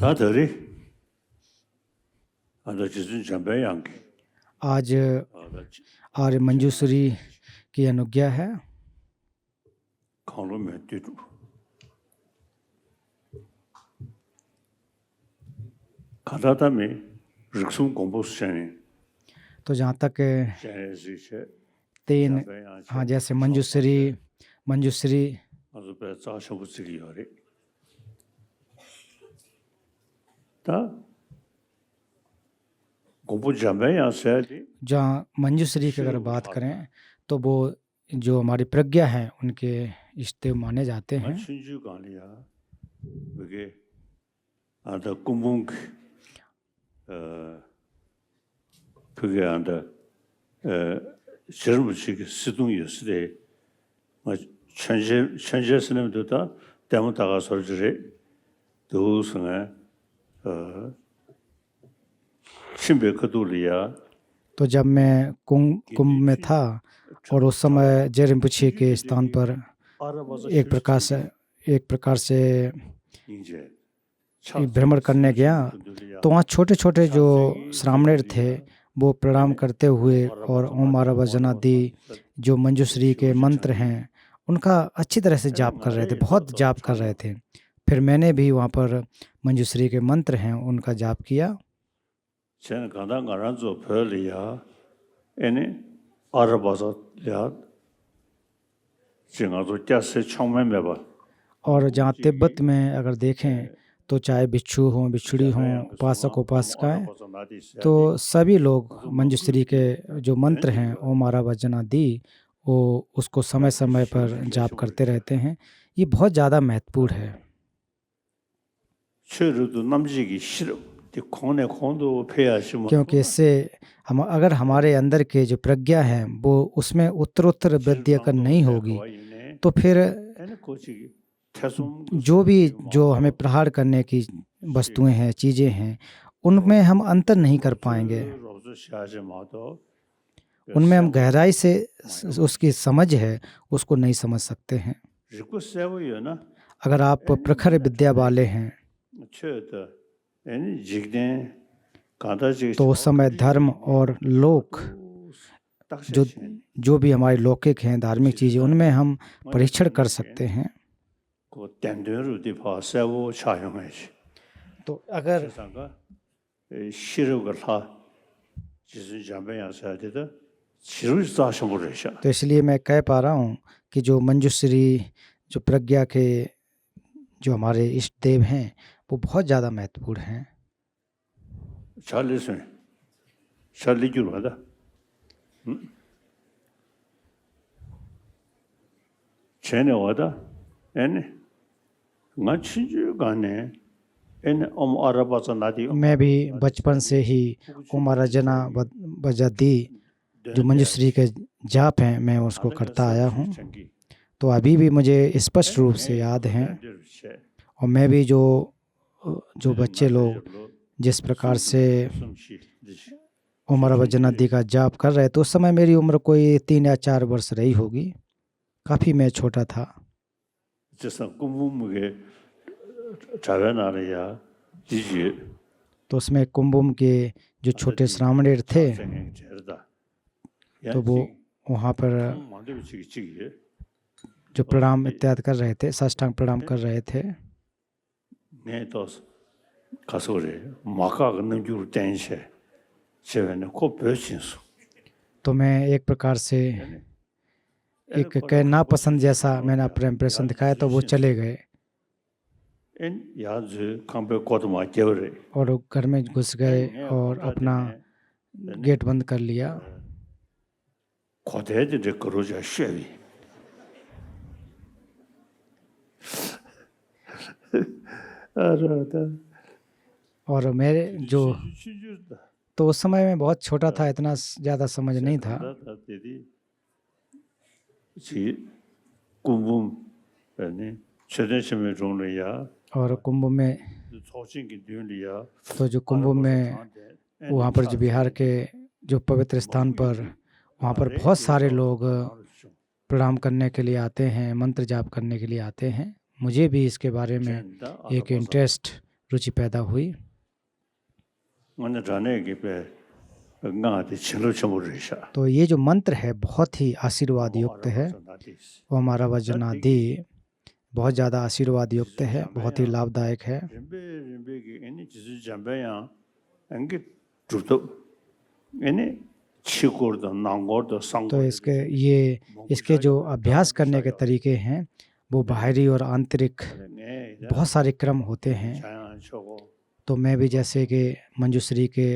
다들이 아주 지진 잠배양기 आज 아주 आर्य मंजूश्री की अनुज्ञा है। 강로면 뒤로 가다다미 릭숨 공부 시간에 तो जहाँ तक 제시체 तीन, 잠배양 हाँ, जैसे मंजूश्री 아주 배자셔부지기요리 다 공부 잠배양 세지 जहाँ मंजूश्री की अगर बात करें तो वो जो हमारी प्रज्ञा है उनके इष्ट माने जाते हैं। 신주관이야 그게 아다 공부 그게 안다 젊은이가 시동이었을 때 천재스님도 다 때문 다가서 저래 도성에 신백도리야 तो जब मैं कुंभ में था और उस समय जे रिम्पुछे के स्थान पर एक प्रकार से 이제 भ्रमण करने गया तो वहाँ छोटे छोटे जो श्रामणेर थे वो प्रणाम करते हुए और ओम आरावजनादि जो मंजूश्री के मंत्र हैं उनका अच्छी तरह से जाप कर रहे थे, बहुत जाप कर रहे थे। फिर मैंने भी वहाँ पर मंजूश्री के मंत्र हैं उनका जाप किया। 저는 가당 가란조 별이야 애니 알아봐서야 지금도 자세 처음에 매봐 और जहाँ तिब्बत में अगर देखें तो चाहे भिक्षु हों, भिक्षुड़ी हों, उपासक उपासिकाएं, तो सभी लोग मंजूश्री के जो मंत्र हैं ओम आरावजनादि वो उसको समय समय पर जाप करते रहते हैं। ये बहुत ज़्यादा महत्वपूर्ण है 최루도 남지기 싫어 코네 콘도 폐하시면 क्योंकि इससे हम अगर हमारे अंदर के जो प्रज्ञा है वो उसमें उत्तरोत्तर वृद्धि अगर नहीं होगी तो फिर 애니 고치기 태송 जो हमें प्रहार करने की वस्तुएं हैं, चीज़ें हैं, उनमें हम अंतर नहीं कर पाएंगे, उनमें हम गहराई से उसकी समझ है उसको नहीं समझ सकते हैं। अगर आप प्रखर विद्या वाले हैं तो उस समय धर्म और लोक जो भी हमारे लौकिक हैं धार्मिक चीज़ें उनमें हम परीक्षण कर सकते हैं। तो अगर तो इसलिए मैं कह पा रहा हूँ कि जो मंजूश्री जो प्रज्ञा के जो हमारे इष्ट देव हैं वो बहुत ज़्यादा महत्वपूर्ण हैं। मैं भी बचपन से ही ओम आरावजनादि जो मंजूश्री के जाप हैं मैं उसको करता आया हूँ, तो अभी भी मुझे स्पष्ट रूप से याद हैं। और मैं भी जो बच्चे लोग जिस प्रकार से ओम आरावजनादि का जाप कर रहे थे उस समय मेरी उम्र कोई 3 या 4 वर्ष रही होगी, काफ़ी मैं छोटा था। तो उसमें कुंभ के जो छोटे श्रामणेर थे तो वो वहाँ पर जो प्रणाम इत्यादि कर रहे थे, साष्टांग प्रणाम कर रहे थे। तो मैं एक प्रकार से एक कहना पसंद जैसा मैंने अपना इम्प्रेशन दिखाया तो वो चले गए और घर में घुस गए और अपना गेट बंद कर लिया। और मेरे जो तो उस समय मैं बहुत छोटा था, इतना ज़्यादा समझ नहीं था। और कुंभ में तो जो कुंभ में वहाँ पर जो बिहार के जो पवित्र स्थान पर वहाँ पर बहुत सारे लोग प्रणाम करने के लिए आते हैं, मंत्र जाप करने के लिए आते हैं। मुझे भी इसके बारे में एक इंटरेस्ट रुचि पैदा हुई। मैंने जाने कि पे गाते छिलो छमु रेशा तो ये जो मंत्र है बहुत ही आशीर्वाद युक्त है। वो हमारा वजनादि बहुत ज़्यादा आशीर्वाद युक्त है, बहुत ही लाभदायक है। तो इसके जो अभ्यास करने के तरीके हैं वो बाहरी और आंतरिक बहुत सारे क्रम होते हैं। तो मैं भी जैसे कि मंजूश्री के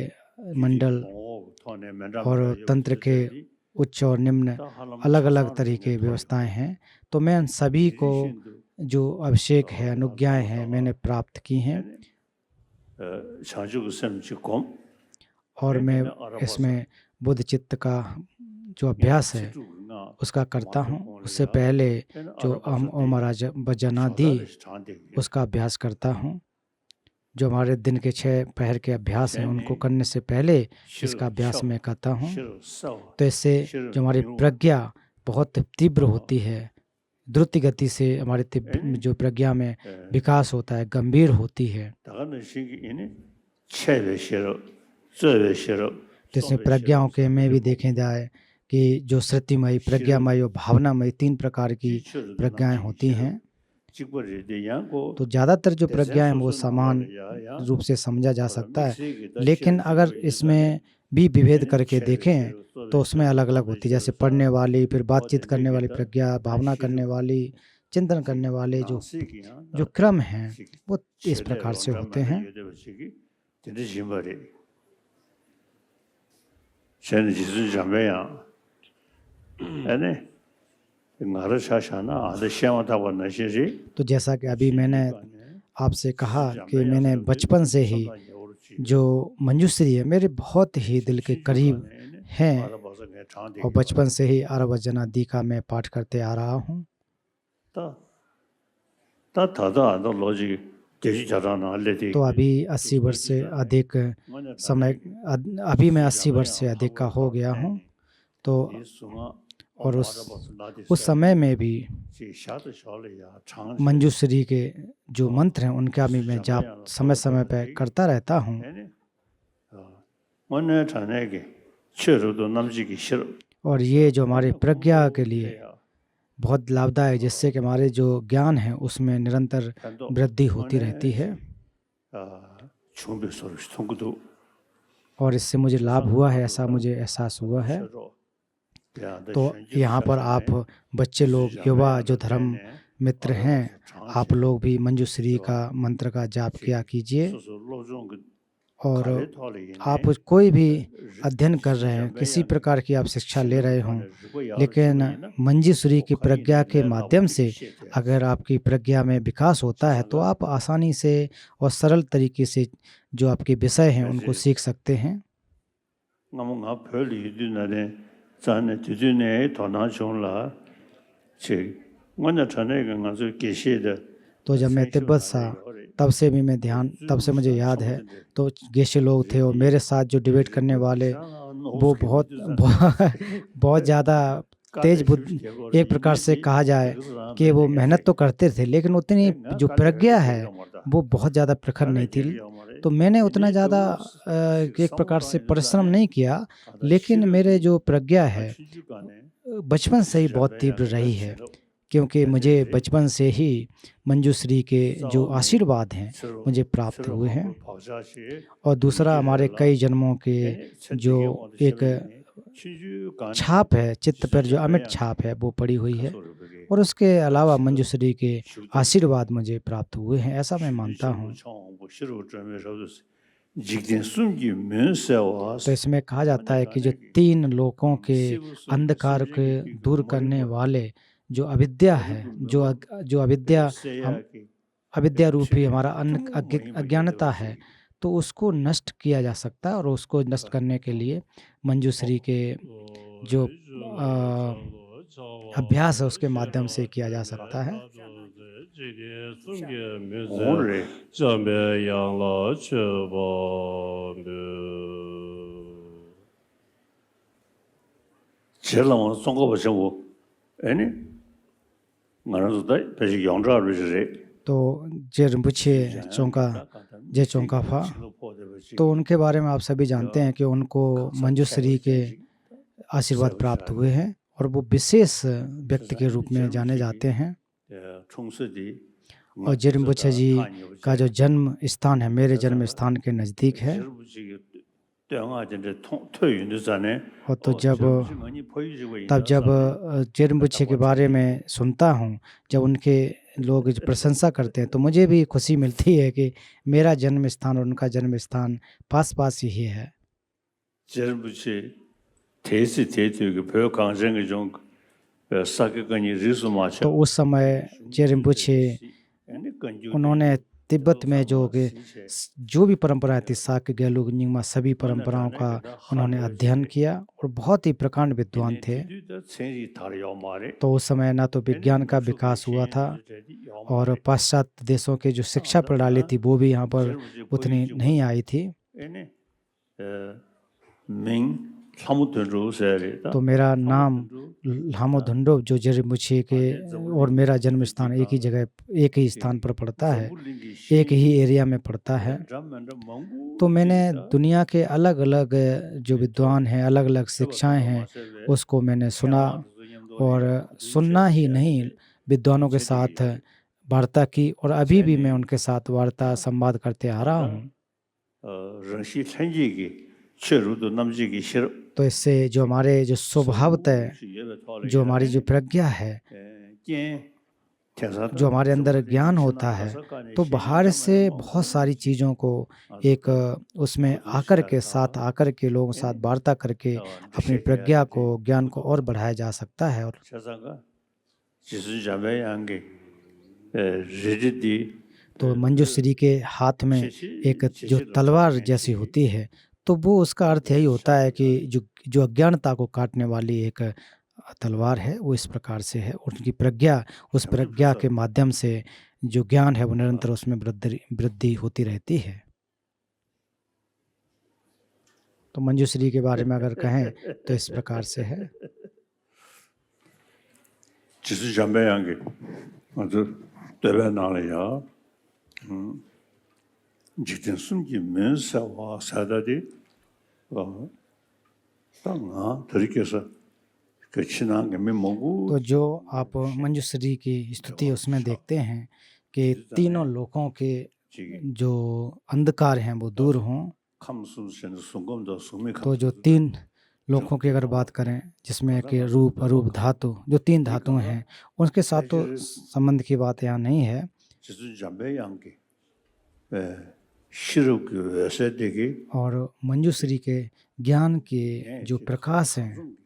मंडल और तंत्र के उच्च और निम्न अलग अलग तरीके व्यवस्थाएं हैं, तो मैं उन सभी को जो अभिषेक है, अनुज्ञाएं हैं, मैंने प्राप्त की हैं और मैं इसमें बुद्ध चित्त का जो अभ्यास है उसका करता हूँ। उससे पहले जो ओमराज वजनादि उसका अभ्यास करता हूँ। जो हमारे दिन के 6 पहर के अभ्यास हैं उनको करने से पहले इसका अभ्यास मैं करता हूँ। तो इससे जो हमारी प्रज्ञा बहुत तीव्र होती है, द्रुत गति से हमारे जो प्रज्ञा में विकास होता है, गंभीर होती है। तो इसमें प्रज्ञाओं के में भी देखें जाए कि जो श्रुतिमयी, प्रज्ञामयी और भावनामयी 3 प्रकार की प्रज्ञाएं होती हैं। तो ज़्यादातर जो प्रज्ञाएं वो समान रूप से समझा जा सकता है, लेकिन अगर इसमें भी विभेद करके देखें तो उसमें अलग अलग होती है। जैसे पढ़ने वाली, फिर बातचीत करने वाली प्रज्ञा, भावना करने वाली, चिंतन करने वाले जो क्रम हैं वो इस प्रकार से होते हैं। तो जैसा कि अभी मैंने आपसे कहा कि मैंने बचपन से ही जो मंजूश्री है मेरे बहुत ही दिल के करीब हैं और बचपन से ही आरवजनादि का मैं पाठ करते आ रहा हूँ। तो अभी 80 वर्ष से अधिक समय, अभी मैं 80 वर्ष से अधिक का हो गया हूँ। तो और उस समय में भी मंजूश्री के जो मंत्र हैं उनका भी मैं जाप समय समय पर करता रहता हूँ। और ये जो हमारे प्रज्ञा के लिए बहुत लाभदायक, जिससे कि हमारे जो ज्ञान है उसमें निरंतर वृद्धि होती रहती है। और इससे मुझे लाभ हुआ है, ऐसा मुझे एहसास हुआ है। तो यहाँ पर आप बच्चे लोग, युवा जो धर्म मित्र हैं, आप लोग भी मंजूश्री का मंत्र का जाप किया कीजिए। और आप कोई भी अध्ययन कर रहे हैं, किसी प्रकार की आप शिक्षा ले रहे हों, लेकिन मंजूश्री की प्रज्ञा के माध्यम से अगर आपकी प्रज्ञा में विकास होता है तो आप आसानी से और सरल तरीके से जो आपके विषय हैं उनको सीख सकते हैं। तो जब मैं तिब्बत सा तब से भी मैं ध्यान, तब से मुझे याद है, तो गेशे लोग थे और मेरे साथ जो डिबेट करने वाले वो बहुत ज़्यादा तेज बुद्धि, एक प्रकार से कहा जाए कि वो मेहनत तो करते थे लेकिन उतनी जो प्रज्ञा है वो बहुत ज़्यादा प्रखर नहीं थी। तो मैंने उतना ज़्यादा एक प्रकार से परिश्रम नहीं किया, लेकिन मेरे जो प्रज्ञा है बचपन से ही बहुत तीव्र रही है, क्योंकि मुझे बचपन से ही मंजूश्री के जो आशीर्वाद हैं मुझे प्राप्त हुए हैं। और दूसरा, हमारे कई जन्मों के जो एक छाप है चित्त पर, जो अमिट छाप है वो पड़ी हुई है। और उसके अलावा मंजूश्री के आशीर्वाद मुझे प्राप्त हुए हैं, ऐसा मैं मानता हूँ। तो इसमें कहा जाता है कि जो 3 लोकों के अंधकार के दूर करने वाले जो अविद्या है, जो अविद्या रूपी हमारा अज्ञानता है, तो उसको नष्ट किया जा सकता है। और उसको नष्ट करने के लिए मंजूश्री के जो अभ्यास है उसके माध्यम से किया जा सकता है। तो तो जे रिम्पोछे चोंकाफा, तो उनके बारे में आप सभी जानते हैं कि उनको मंजूश्री के आशीर्वाद प्राप्त हुए हैं और वो विशेष व्यक्ति के रूप में जाने जाते हैं। और जे रिम्पोछे जी का जो जन्म स्थान है मेरे जन्म स्थान के नज़दीक है। और तो जब जे रिम्पोछे के बारे में सुनता हूँ, जब उनके लोग प्रशंसा करते हैं, तो मुझे भी खुशी मिलती है कि मेरा जन्म स्थान और उनका जन्म स्थान पास पास ही है। तो उस समय जे रिम्पोछे उन्होंने तिब्बत में जो भी परंपराएं थी, साक्य गैलुग निंगमा, सभी परंपराओं का उन्होंने अध्ययन किया और बहुत ही प्रकांड विद्वान थे। तो उस समय ना तो विज्ञान का विकास हुआ था और पाश्चात्य देशों के जो शिक्षा प्रणाली थी वो भी यहाँ पर उतनी नहीं आई थी। तो मेरा नाम लामोधुंडो जो जे रिम्पोछे के और मेरा जन्म स्थान एक ही जगह, एक ही स्थान पर पड़ता है, एक ही एरिया में पड़ता है। तो मैंने दुनिया के अलग अलग जो विद्वान हैं, अलग अलग शिक्षाएं हैं, उसको मैंने सुना और सुनना ही नहीं, विद्वानों के साथ वार्ता की और अभी भी मैं उनके साथ वार्ता संवाद करते आ रहा हूँ। तो इससे जो हमारे जो स्वभावतः जो हमारी जो प्रज्ञा है, जो हमारे अंदर ज्ञान होता है, तो बाहर से बहुत सारी चीज़ों को एक उसमें आकर के साथ आकर के लोगों के साथ वार्ता करके अपनी प्रज्ञा को, ज्ञान को और बढ़ाया जा सकता है। और तो मंजूश्री के हाथ में एक जो तलवार जैसी होती है, तो वो उसका अर्थ यही होता है कि जो अज्ञानता को काटने वाली एक तलवार है, वो इस प्रकार से है। उनकी प्रज्ञा, उस प्रज्ञा के माध्यम से जो ज्ञान है वो निरंतर उसमें वृद्धि होती रहती है। तो मंजूश्री के बारे में अगर कहें तो इस प्रकार से है। तो जो आप मंजूश्री की स्तुति उसमें देखते हैं कि तीनों लोकों के जो अंधकार हैं वो दूर हों। तो जो तीन लोकों की अगर बात करें, जिसमें कि रूप, अरूप, धातु, जो तीन धातुएं हैं, उसके साथ तो संबंध की बात यहाँ नहीं है। और मंजूश्री के ज्ञान के जो प्रकाश हैं,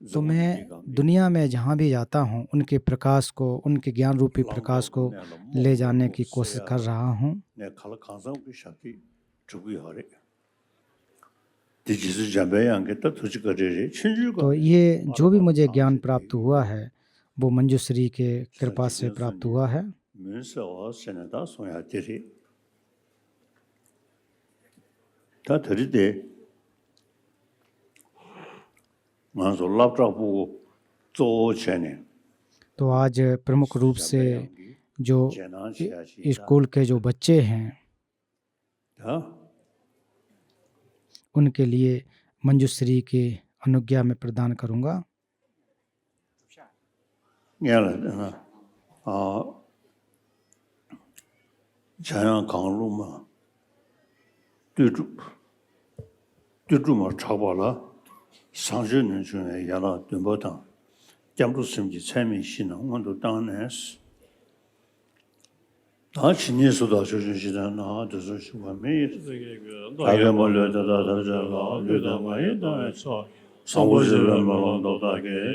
तो मैं दुनिया में जहाँ भी जाता हूँ उनके प्रकाश को, उनके ज्ञान रूपी प्रकाश को ले जाने की कोशिश कर रहा हूँ। तो ये जो भी मुझे ज्ञान प्राप्त हुआ है वो मंजूश्री के कृपा से प्राप्त हुआ है। तो आज प्रमुख रूप से जो स्कूल के जो बच्चे हैं उनके लिए मंजूश्री के अनुज्ञा में प्रदान करूँगा।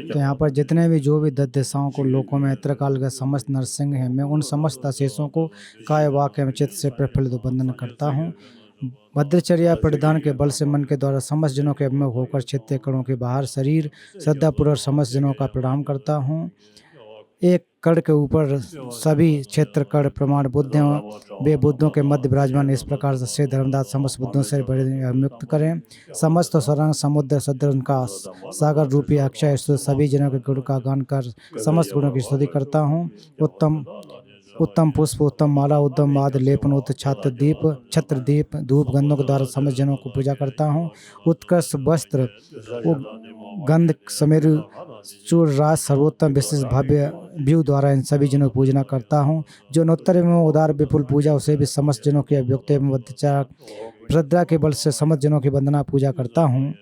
तो यहाँ पर जितने भी जो भी दशाओं को लोकों में त्रिकाल के समस्त नरसिंह हैं, मैं उन समस्त अशेषों को काय वाक्य में चित्त से प्रफुल्लित वंदन करता हूँ। भद्रचर्या परिधान के बल से मन के द्वारा समस्त जनों के अभिमुख होकर चित्त कणों के बाहर शरीर श्रद्धापूर्वक समस्त जनों का प्रणाम करता हूँ। एक कण के ऊपर सभी क्षेत्र कण प्रमाण बुद्धियों वे बुद्धों के मध्य विराजमान, इस प्रकार से धर्मदास समस्त बुद्धों से बड़े मुक्त करें। समस्त सरंग समुद्र सदर उनका सागर रूपी अक्षय सभी जनों के गुण का गान कर समस्त गुणों की स्तुति करता हूँ। उत्तम उत्तम पुष्प, उत्तम माला, उत्तम वाद, लेपन, छत्र दीप, धूप, गंधों के द्वारा समस्त जनों को पूजा करता हूँ। उत्कृष्ट वस्त्र, गंध, समेरु, चूर, राज, सर्वोत्तम विशिष्ट भव्य व्यू द्वारा इन सभी जनों की पूजना करता हूँ। जो नोत्तर एवं उदार विपुल पूजा, उसे भी समस्त जनों की अभियुक्त एवं वध्याचार श्रद्धा के बल से समस्त जनों की वंदना पूजा करता हूँ।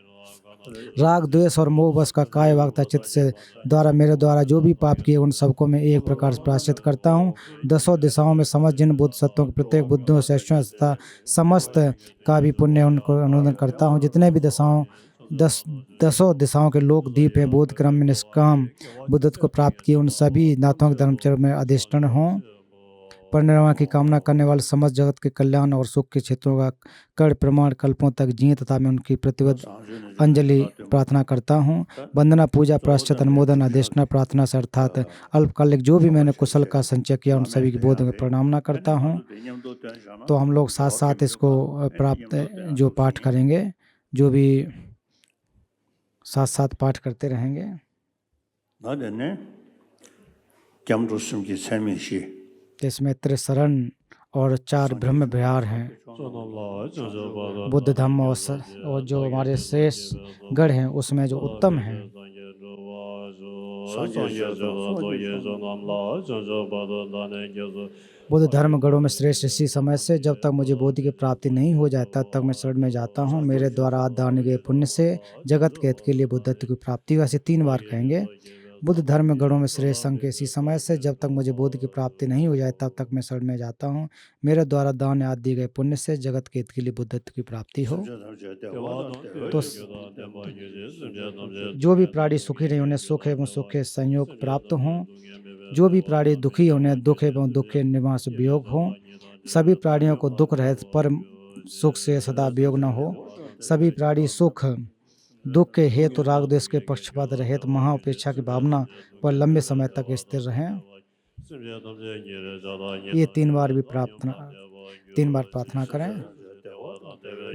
राग, द्वेष और मोह बस का काय, वाक्ता, चित्त से द्वारा मेरे द्वारा जो भी पाप किए उन सबको मैं एक प्रकार से प्रायश्चित करता हूँ। दसों दिशाओं में समस्त जिन बुद्ध सत्वों के प्रत्येक बुद्धियों से तथा समस्त का भी पुण्य उनको अनुमोदन करता हूँ। जितने भी दसों दिशाओं के लोक दीप हैं, बोध क्रम में निष्काम बुद्धत्व को प्राप्त किए उन सभी नाथों के धर्मचर्य में अधिष्ठान हों। परिनिर्वाण की कामना करने वाले समस्त जगत के कल्याण और सुख के क्षेत्रों का कड़ प्रमाण कल्पों तक जिए तथा मैं उनकी प्रतिबद्ध अंजलि प्रार्थना करता हूँ। वंदना, पूजा, प्रायश्चित, अनुमोदन, अधिष्ठान प्रार्थना से अर्थात अल्पकालिक जो भी मैंने कुशल का संचय किया उन सभी की बोध में प्रणामना करता हूँ। तो हम लोग साथ साथ इसको प्राप्त जो पाठ करेंगे, जो भी साथ साथ पाठ करते रहेंगे। तो इसमें त्रिशरण और 4 ब्रह्म विहार हैं। बुद्ध धम्म और जो हमारे शेष गढ़ हैं उसमें जो उत्तम हैं। बुद्ध धर्म गढ़ों में श्रेष्ठ इसी समय से जब तक मुझे बोधि की प्राप्ति नहीं हो जाए तब तक मैं शरण में जाता हूँ। मेरे द्वारा दान गए पुण्य से जगत के हित के लिए बुद्धत्व की प्राप्ति, वैसे 3 बार कहेंगे। बुद्ध धर्म गढ़ों में श्रेष्ठ संघ के इसी समय से जब तक मुझे बोधि की प्राप्ति नहीं हो जाए तब तक मैं शरण में जाता हूँ। मेरे द्वारा दान आदि दिए गए पुण्य से जगत के हित के लिए बुद्धत्व की प्राप्ति हो। तो जो भी प्राणी सुखी रहे उन्हें सुख एवं सुख के संयोग प्राप्त हों। जो भी प्राणी दुखी है उन्हें दुख एवं दुख के निवास वियोग हो। सभी प्राणियों को दुख रहित परम सुख से सदा वियोग न हो। सभी प्राणी सुख दुख के हेतु राग द्वेष के पक्षपात रहित महाउपेक्षा की भावना पर लंबे समय तक स्थिर रहें। ये 3 बार प्रार्थना करें।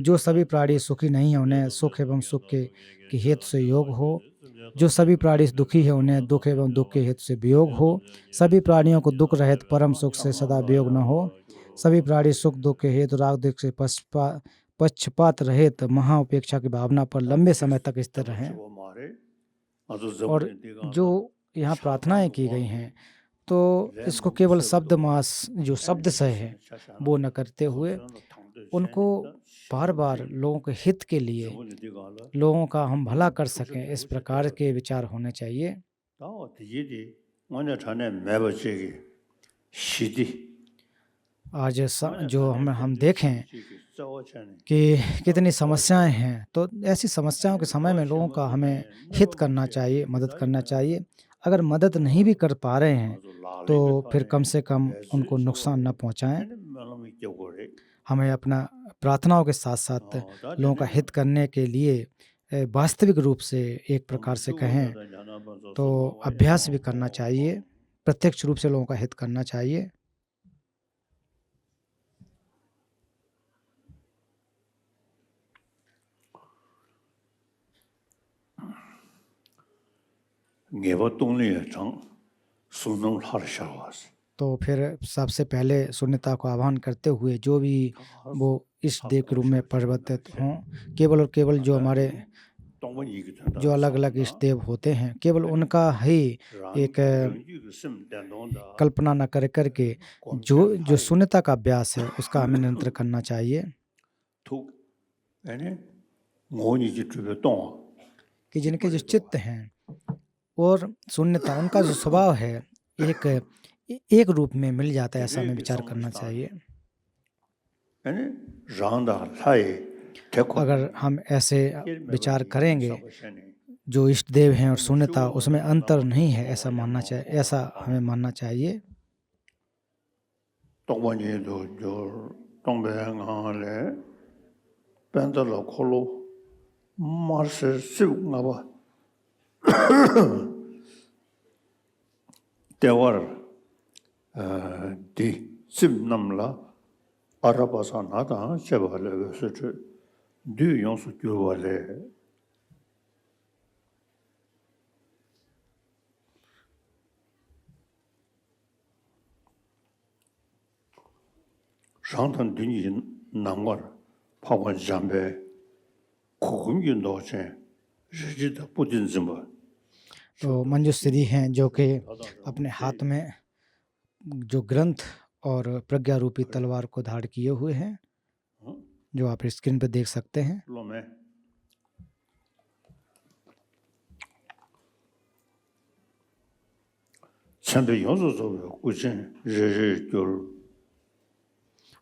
जो सभी प्राणी सुखी नहीं है उन्हें सुख एवं सुख के हेतु से योग हो। जो सभी प्राणी दुखी है उन्हें दुख एवं दुख के हेतु से वियोग हो। सभी प्राणियों को दुख रहित परम सुख से सदा वियोग न हो। सभी प्राणी सुख दुख के हेतु राग द्वेष से पक्षपात रहित महाउपेक्षा की भावना पर लंबे समय तक स्थिर रहें। और जो यहाँ प्रार्थनाएं की गई हैं तो इसको केवल शब्द मास जो शब्द से है वो न करते हुए उनको बार बार लोगों के हित के लिए, लोगों का हम भला कर सकें, इस प्रकार के विचार होने चाहिए। आज जो हम देखें कि कितनी समस्याएं हैं, तो ऐसी समस्याओं के समय में लोगों का हमें हित करना चाहिए, मदद करना चाहिए। अगर मदद नहीं भी कर पा रहे हैं तो फिर कम से कम उनको नुकसान न पहुंचाएं। हमें अपना प्रार्थनाओं के साथ साथ लोगों का हित करने के लिए वास्तविक रूप से एक प्रकार से कहें तो अभ्यास भी करना चाहिए, प्रत्यक्ष रूप से लोगों का हित करना चाहिए। तो फिर सबसे पहले शून्यता को आह्वान करते हुए जो भी वो इष्ट देव के रूप में परिवर्तित हों, केवल और केवल जो हमारे जो अलग अलग इष्ट देव होते हैं केवल उनका ही एक कल्पना न कर करके जो शून्यता का अभ्यास है उसका हमें निरंतर करना चाहिए। कि जिनके जो चित्त हैं और शून्यता उनका जो स्वभाव है एक रूप में मिल जाता है, ऐसा हमें विचार करना चाहिए। अगर हम ऐसे विचार करेंगे जो इष्ट देव हैं और शून्यता उसमें अंतर नहीं है, ऐसा मानना चाहिए, ऐसा हमें मानना चाहिए। 대화를 디 sim남라 알아봐서 나다 제발해서 두 용수 교발에 랑탄 든지 남걸 파원 잠배 고금균 도체 지지다 부진즈뭐 तो मंजूश्री हैं जो कि अपने हाथ में जो ग्रंथ और प्रज्ञा रूपी तलवार को धारण किए हुए हैं, जो आप स्क्रीन पर देख सकते हैं। 로메 참배 용서서 꾸진 제제결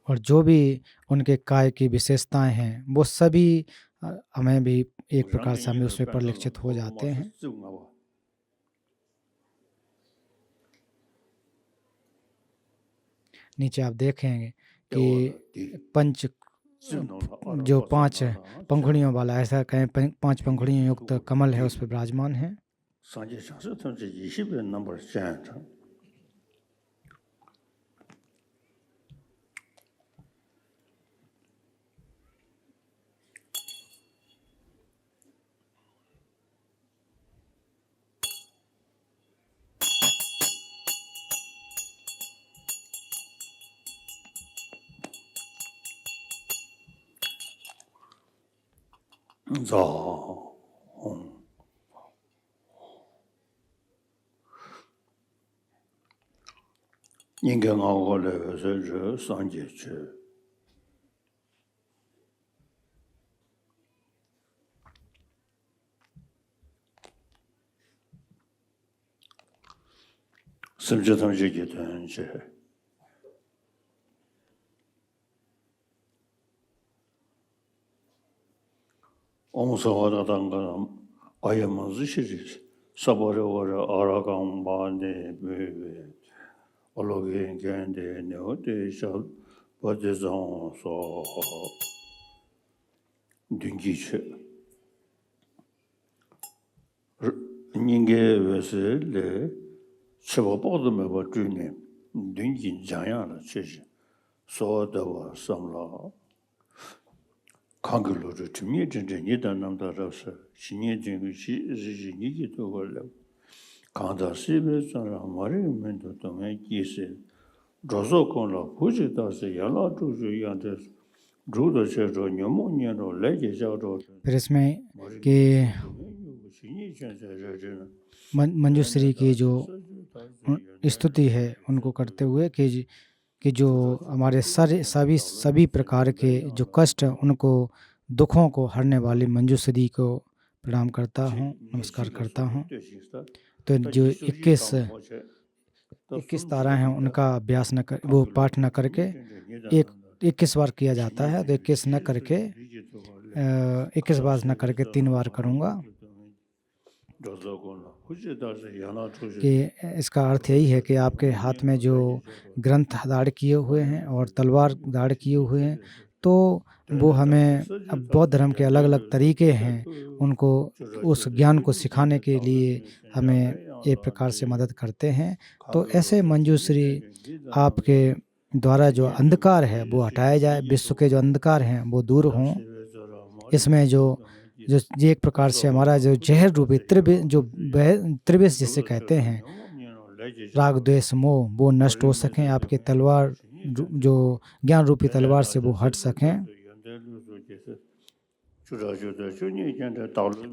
और जो भी उनके काय की विशेषताएं हैं वो सभी हमें भी एक प्रकार से हमें उसमें परिलक्षित हो जाते हैं। नीचे आप देखेंगे कि पंच जो 5 पंखुड़ियों वाला, ऐसा कहें 5 पंखुड़ियों युक्त कमल है उस पर विराजमान है। 상제 장수통제 20의 넘버 짠 자, 인경하고 레베서 저 상제체 심지통제게 된제 omuzavadan ayamazı şirir. Sabore ora aragan bane büyü. Ologen kendi ne o değişal badezan so düngiçe. Ninge vesile çabapadı mı batüne düngin canyana çeşi. Soğada var samla. 강글로를 주미에 전전이다 남다라서 신의 증시 지지니기 도걸로 강다시베서라 말이면도 동에 기세 조조콘로 부지다서 야라주주야데 주도체로 녀모녀로 레게자로 फिर इसमें कि मंजूश्री की जो स्तुति है उनको करते हुए कि जो हमारे सभी प्रकार के जो कष्ट, उनको दुखों को हरने वाली मंजूश्री को प्रणाम करता हूँ, नमस्कार करता हूँ। तो जो 21 तारा हैं उनका अभ्यास न कर, वो पाठ न करके 21 बार किया जाता है, तो 21 न करके 21 बार न करके 3 बार करूँगा। कि इसका अर्थ यही है कि आपके हाथ में जो ग्रंथ धारण किए हुए हैं और तलवार धारण किए हुए हैं, तो वो हमें अब बौद्ध धर्म के अलग अलग तरीके हैं, उनको उस ज्ञान को सिखाने के लिए हमें एक प्रकार से मदद करते हैं। तो ऐसे मंजूश्री आपके द्वारा जो अंधकार है वो हटाया जाए, विश्व के जो अंधकार हैं वो दूर हों। इसमें जो एक प्रकार से हमारा जो जहर रूपी त्रिविष जिसे कहते हैं, राग द्वेष मोह, वो नष्ट हो सकें, आपके तलवार जो ज्ञान रूपी तलवार से वो हट सकें।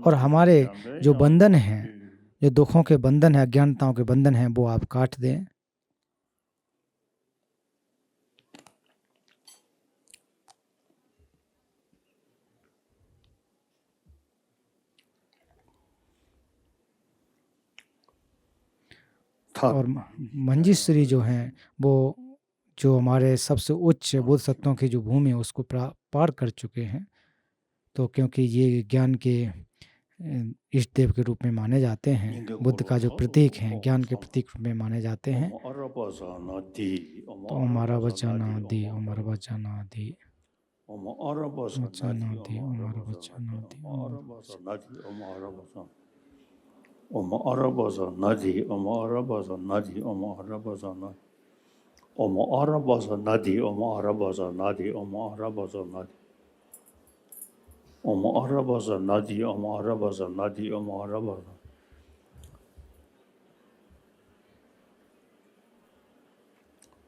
और हमारे जो बंधन हैं, जो दुखों के बंधन हैं, अज्ञानताओं के बंधन हैं, वो आप काट दें। और मंजूश्री जो हैं वो जो हमारे सबसे उच्च बोध सत्वों की जो भूमि है उसको पार कर चुके हैं। तो क्योंकि ये ज्ञान के इष्ट देव के रूप में माने जाते हैं, बुद्ध का जो प्रतीक हैं, ज्ञान के प्रतीक रूप में माने जाते हैं। तो हमारा वचनादि, हमारा वचनादि, वचनादि, हमारा वचनादि, Oma arabaza nadi, oma arabaza nadi, oma arabaza nadi. Oma arabaza nadi, oma arabaza nadi, oma arabaza nadi. Oma arabaza nadi, oma arabaza nadi, oma arabaza.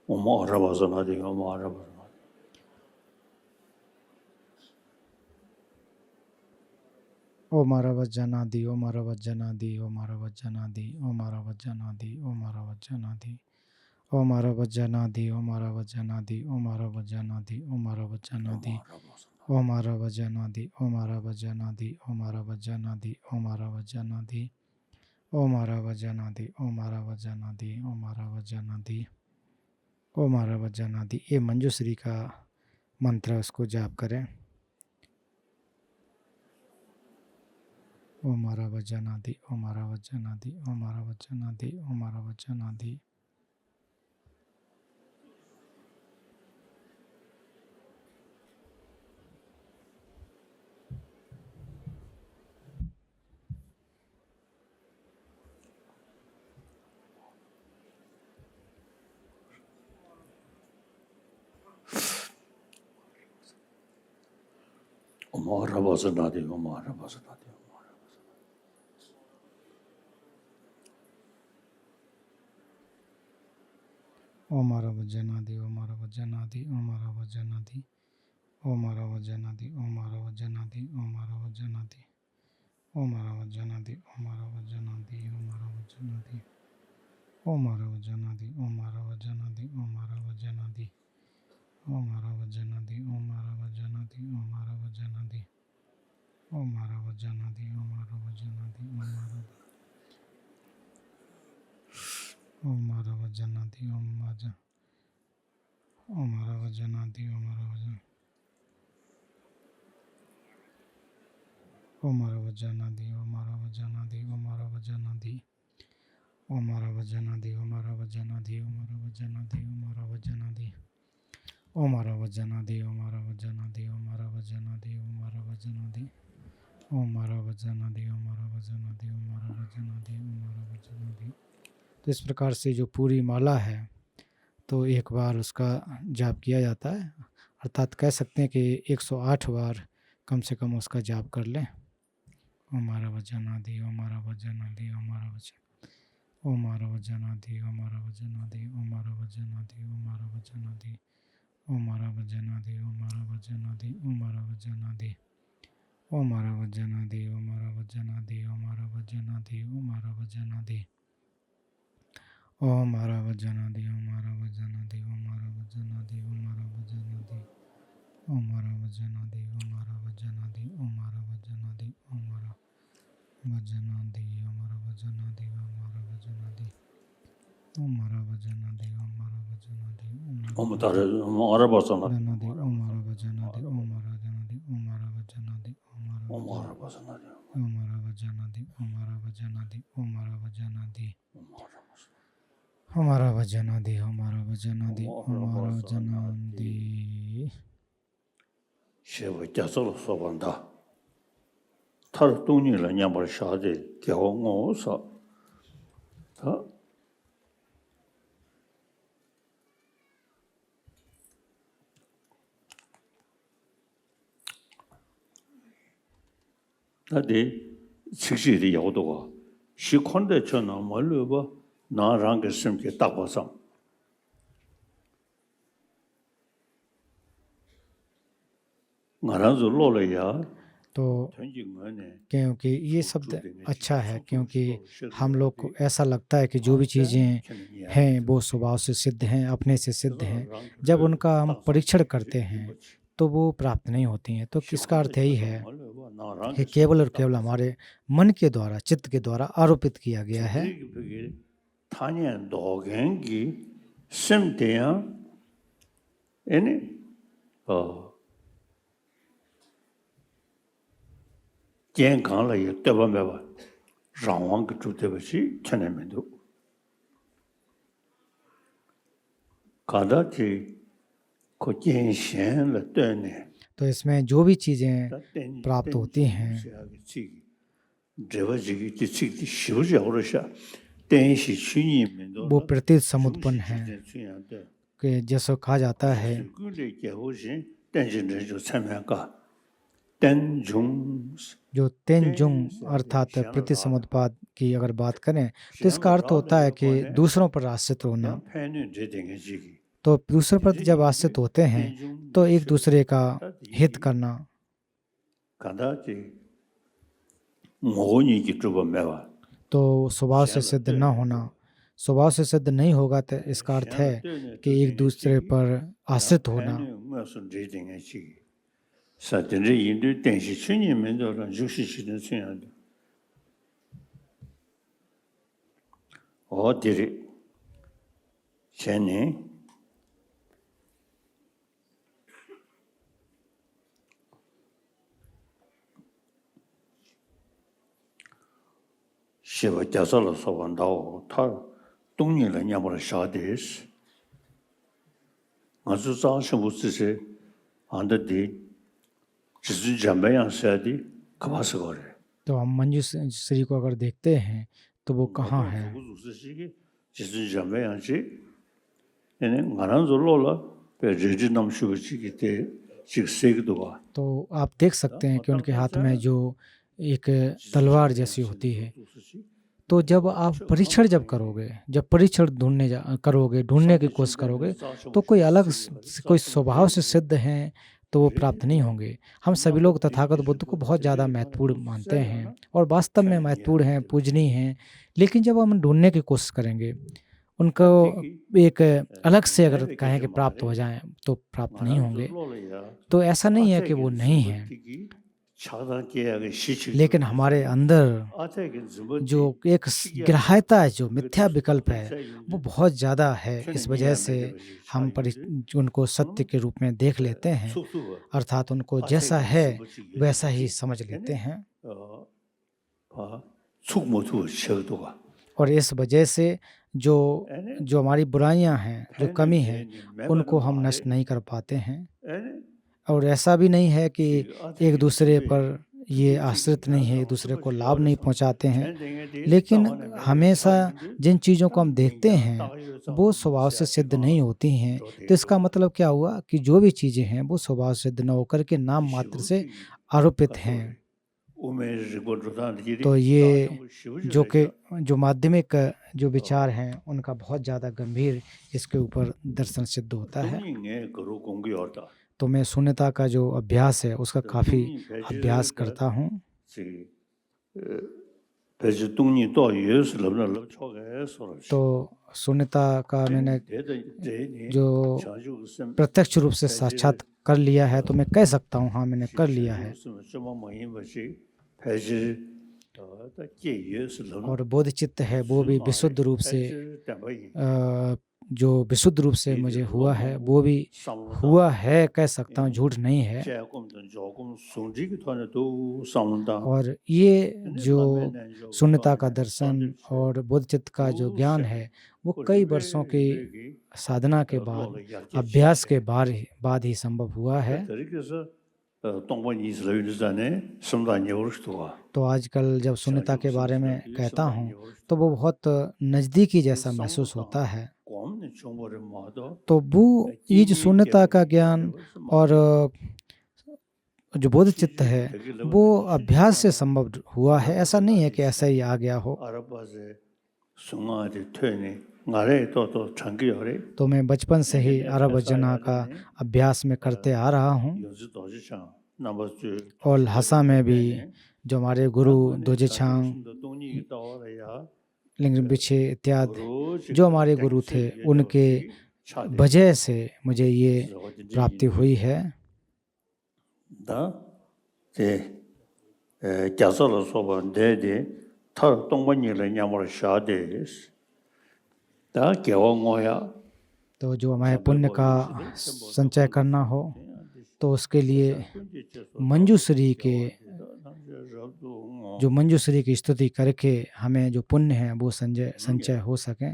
Oma arabaza nadi, oma arabaza nadi. Om Aravajjanadi, Om Aravajjanadi, Om Aravajjanadi, Om Aravajjanadi, Om Aravajjanadi. Om Aravajjanadi, Om Aravajjanadi, Om Aravajjanadi, Om Aravajjanadi. Om Aravajjanadi, Om Aravajjanadi, Om Aravajjanadi, Om Aravajjanadi. Om Aravajjanadi, Om Aravajjanadi, Om Aravajjanadi. Om Aravajjanadi. ये मंजूश्री का मंत्र है, उसको जाप करें. Om Aravajjanadi, Om Aravajjanadi, Om Aravajjanadi, Om Aravajjanadi. Om Aravajjanadi, Om Aravajjanadi. Om Aravajjanadi, Om Aravajjanadi, Om Aravajjanadi. Om Aravajjanadi, Om Aravajjanadi, Om Aravajjanadi. Om Aravajjanadi, Om Aravajjanadi, Om Aravajjanadi. Om Aravajjanadi, Om Aravajjanadi, Om Aravajjanadi. Om Aravajjanadi, Om Aravajjanadi, Om Aravajjanadi. Om Aravajjanadi, Om Aravajjanadi, Om Aravajjanadi. Om Aravajjanadi, Om Aravajjanadi, Om Aravajjanadi, Om Aravajjanadi. Om Aravajjanadi, Om Aravajjanadi, Om Aravajjanadi. Om Aravajjanadi, Om Aravajjanadi, Om Aravajjanadi, Om Aravajjanadi. Om Aravajjanadi, Om Aravajjanadi, Om Aravajjanadi, Om Aravajjanadi. Om Aravajjanadi, Om Aravajjanadi, Om Aravajjanadi, Om Aravajjanadi. तो इस प्रकार से जो पूरी माला है तो एक बार उसका जाप किया जाता है, अर्थात कह सकते हैं कि 108 बार कम से कम उसका जाप कर लें. ओम आरावज्जनादि, ओम आरावज्जनादि, ओम आरावज्जनादि, ओम आरावज्जनादि, ओम आरावज्जनादि, ओम आरावज्जनादि, ओम आरावज्जनादि, ओम आरावज्जनादि, ओम आरावज्जनादि, ओम आरावज्जनादि, ओम आरावज्जनादि, ओम आरावज्जनादि, ओम आरावज्जनादि, ओम आरावज्जनादि. Om Aravajjanadi, Om Aravajjanadi, Om Aravajjanadi, Om Aravajjanadi, Om Aravajjanadi, Om Aravajjanadi, Om Aravajjanadi, Om Aravajjanadi, Om Aravajjanadi, Om Aravajjanadi, Om Aravajjanadi, Om Aravajjanadi, Om Aravajjanadi, Om Aravajjanadi, Om Aravajjanadi, Om Aravajjanadi, Om Om Aravajjanadi, Aravajjanadi, Om Aravajjanadi, Om Aravajjanadi, Om Aravajjanadi. हमारा वजनादि, हमारा वजनादि, हमारा वजनादि. Shewa Gyasolo Sobanda, Tar Tuni La Nyambar Shade, Gyawa Ngo Sa, Ta Tadi Siksi Di Yaudoga, Shikonde Chana Maluba, Na Ranga Simke Tabasam. Ngarazu Lola Ya, तो क्योंकि ये शब्द अच्छा है, क्योंकि हम लोग को ऐसा लगता है कि जो भी चीज़ें हैं वो स्वभाव से सिद्ध हैं, अपने से सिद्ध हैं. जब उनका हम परीक्षण करते हैं तो वो प्राप्त नहीं होती हैं. तो किसका अर्थ यही है कि केवल और केवल हमारे मन के द्वारा, चित्त के द्वारा आरोपित किया गया है. Jian Gang la ye deba meba rangwang ke zhu deba shi chane mendo. Kada chi ko jian xian la dene. तो इसमें जो भी चीज़ें प्राप्त होती हैं वो प्रतीत समुत्पन्न हैं, कि जैसा कहा जाता है जो तेंजुंग अर्थात प्रति समुत्पाद की अगर बात करें तो इसका अर्थ होता है कि दूसरों पर आश्रित होना. तो दूसरों पर जब आश्रित होते हैं तो एक दूसरे का हित करना. 모니 기초가 매와 तो स्वभाव से सिद्ध न होना, स्वभाव से सिद्ध नहीं होगा तो इसका अर्थ है कि एक दूसरे पर आश्रित होना। 무슨 제딩의 시 사전에 인도 den시 춘이면도 죽시시는 순간도 어디리 쟤네 시바 자살로 소반다고 타 동일을 냐버를 샤데스 아주 자신부스세 안데디 지수 잠바양 샤디 가봐서 그래 तो हम मंजू श्री को अगर देखते हैं तो वो कहाँ है? 지수 잠바양 씨 얘는 가난 zor로라 베제지 남슈기 때 직세기도 봐 तो आप देख सकते हैं कि उनके हाथ में जो एक तलवार जैसी होती है। तो जब आप परीक्षण जब करोगे, जब परीक्षण ढूंढने की कोशिश करोगे तो कोई अलग कोई स्वभाव से सिद्ध हैं तो वो प्राप्त नहीं होंगे। हम सभी लोग तथागत बुद्ध को बहुत ज़्यादा महत्वपूर्ण मानते हैं और वास्तव में महत्वपूर्ण हैं, पूजनीय हैं, लेकिन जब हम ढूंढने की कोशिश करेंगे उनको एक अलग से अगर कहें कि प्राप्त हो जाएं तो प्राप्त नहीं होंगे। तो ऐसा नहीं है कि वो नहीं है, लेकिन हमारे अंदर जो एक ग्राह्यता है, जो मिथ्या विकल्प है, वो बहुत ज़्यादा है। इस वजह से हम उनको सत्य के रूप में देख लेते हैं, अर्थात उनको जैसा है वैसा ही समझ लेते हैं। और इस वजह से जो हमारी बुराइयां हैं, जो कमी है, उनको हम नष्ट नहीं कर पाते हैं। और ऐसा भी नहीं है कि एक दूसरे पर ये आश्रित नहीं है, एक दूसरे को लाभ नहीं पहुंचाते हैं, लेकिन हमेशा जिन चीज़ों को हम देखते हैं वो स्वभाव से सिद्ध नहीं होती हैं। तो इसका मतलब क्या हुआ कि जो भी चीज़ें हैं वो स्वभाव सिद्ध न होकर के नाम मात्र से आरोपित हैं। तो ये जो माध्यमिक जो विचार हैं उनका बहुत ज़्यादा गंभीर इसके ऊपर दर्शन सिद्ध होता है। तो मैं शून्यता का जो अभ्यास है उसका काफ़ी अभ्यास करता हूँ। तो शून्यता का मैंने जो प्रत्यक्ष रूप से साक्षात कर लिया है तो मैं कह सकता हूँ हाँ मैंने कर लिया है। और बोध चित्त है वो भी विशुद्ध रूप से जो विशुद्ध रूप से मुझे हुआ है वो भी हुआ है, कह सकता हूँ, झूठ नहीं है। और ये जो शून्यता का दर्शन और बोध चित्त का जो ज्ञान है वो कई वर्षों की साधना के बाद, अभ्यास के बाद ही संभव हुआ है। तो आजकल जब शून्यता के बारे में कहता हूँ तो वो बहुत नज़दीकी जैसा महसूस होता है। तो वो ये जो शून्यता का ज्ञान और जो बोध चित्त है वो अभ्यास से संभव हुआ है, ऐसा नहीं है कि ऐसा ही आ गया हो। तो मैं बचपन से ही अरब जना का अभ्यास में करते आ रहा हूँ। और लहासा में भी जो हमारे गुरु दोजे छांग, लिंगम बिछे इत्यादि जो हमारे गुरु थे उनके वजह से मुझे ये प्राप्ति हुई है। तो जो हमारे पुण्य का संचय करना हो तो उसके लिए मंजूश्री की स्तुति करके हमें जो पुण्य है वो संचय हो सके।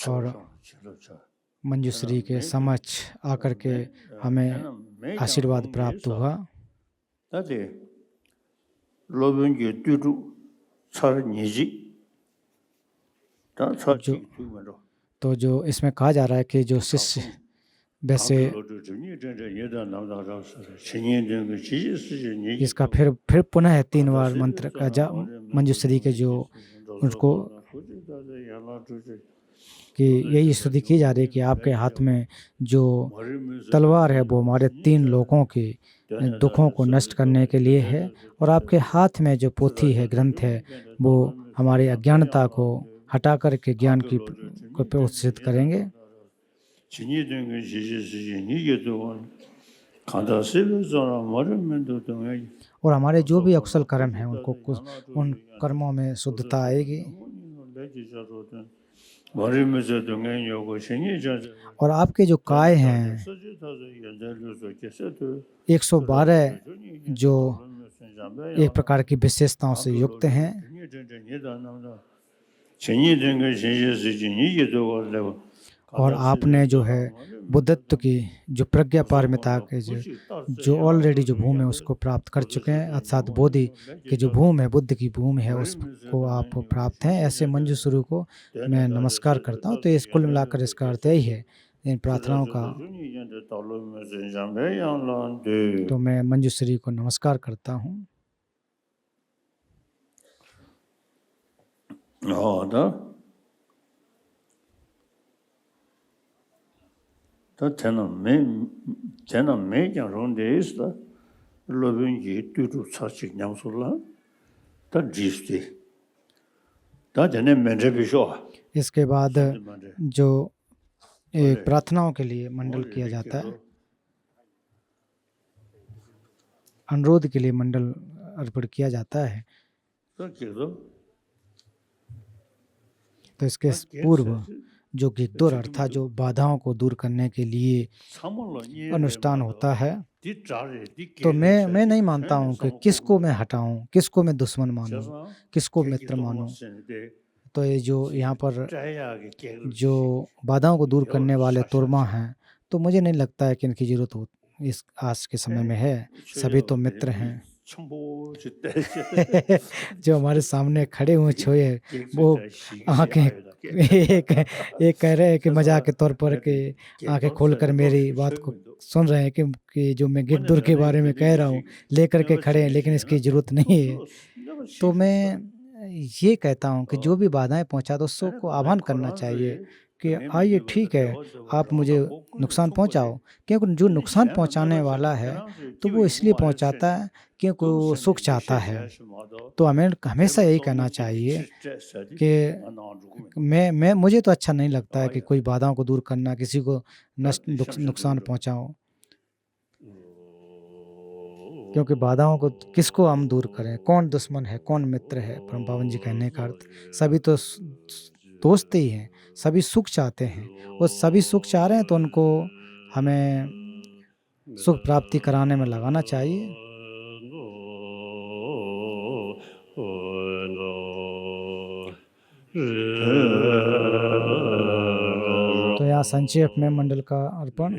और मंजूश्री के समक्ष आकर के हमें आशीर्वाद प्राप्त हुआ। तो जो इसमें कहा जा रहा है कि जो शिष्य वैसे इसका फिर पुनः 3 बार मंत्र का मंजूश्री के जो उनको कि यही स्तुति की जा रही है कि आपके हाथ में जो तलवार है वो हमारे 3 लोगों के दुखों को नष्ट करने के लिए है, और आपके हाथ में जो पोथी है, ग्रंथ है, वो हमारी अज्ञानता को हटा करके ज्ञान की को प्रोत्साहित करेंगे। और हमारे जो भी अकुशल कर्म हैं उनको उन कर्मों में शुद्धता आएगी। और आपके जो काय हैं 112 जो एक प्रकार की विशेषताओं से युक्त हैं, और आपने जो है बुद्धत्व की जो प्रज्ञा पारमिता के जो ऑलरेडी जो भूमि है उसको प्राप्त कर चुके हैं, अर्थात बोधि की जो भूमि है, बुद्ध की भूमि है, उसको आप प्राप्त हैं। ऐसे मंजूश्री को मैं नमस्कार करता हूँ। तो इस कुल मिलाकर इसका अर्थ यही है इन प्रार्थनाओं का। तो मैं मंजूश्री को नमस्कार करता हूँ। इसके बाद जो प्रार्थनाओं के लिए मंडल किया जाता है, अनुरोध के लिए मंडल अर्पण किया जाता है। तो इसके पूर्व जो गिद्दोर अर्थात जो बाधाओं को दूर करने के लिए अनुष्ठान होता है, तो मैं नहीं मानता हूँ कि किसको मैं हटाऊं, किसको मैं दुश्मन मानूं, किसको मित्र मानूं। तो ये जो यहाँ पर जो बाधाओं को दूर करने वाले तुरमा हैं, तो मुझे नहीं लगता है कि इनकी जरूरत हो इस आज के समय में है। सभी तो मित्र हैं। जो हमारे सामने खड़े हुए छोए वो आंखें एक कह रहे हैं कि मजाक के तौर पर कि आंखें खोलकर मेरी बात को सुन रहे हैं कि जो मैं गिद्दुर के बारे में कह रहा हूँ लेकर के खड़े हैं, लेकिन इसकी जरूरत नहीं है। तो मैं ये कहता हूँ कि जो भी बाधाएं पहुंचा तो उसको आह्वान करना चाहिए कि आइए ठीक है, आप मुझे नुकसान पहुंचाओ, क्योंकि जो नुकसान पहुंचाने वाला है तो वो इसलिए पहुंचाता है क्योंकि वो सुख चाहता है। तो हमें हमेशा यही कहना चाहिए कि मुझे तो अच्छा नहीं लगता है कि कोई बाधाओं को दूर करना, किसी को नुकसान पहुंचाओ, क्योंकि बाधाओं को किसको हम दूर करें, कौन दुश्मन है कौन मित्र है। परम पावन जी कहने का अर्थ सभी तो दोस्त ही हैं, सभी सुख चाहते हैं, और सभी सुख चाह रहे हैं तो उनको हमें सुख प्राप्ति कराने में लगाना चाहिए। तो यहाँ संक्षेप में मंडल का अर्पण।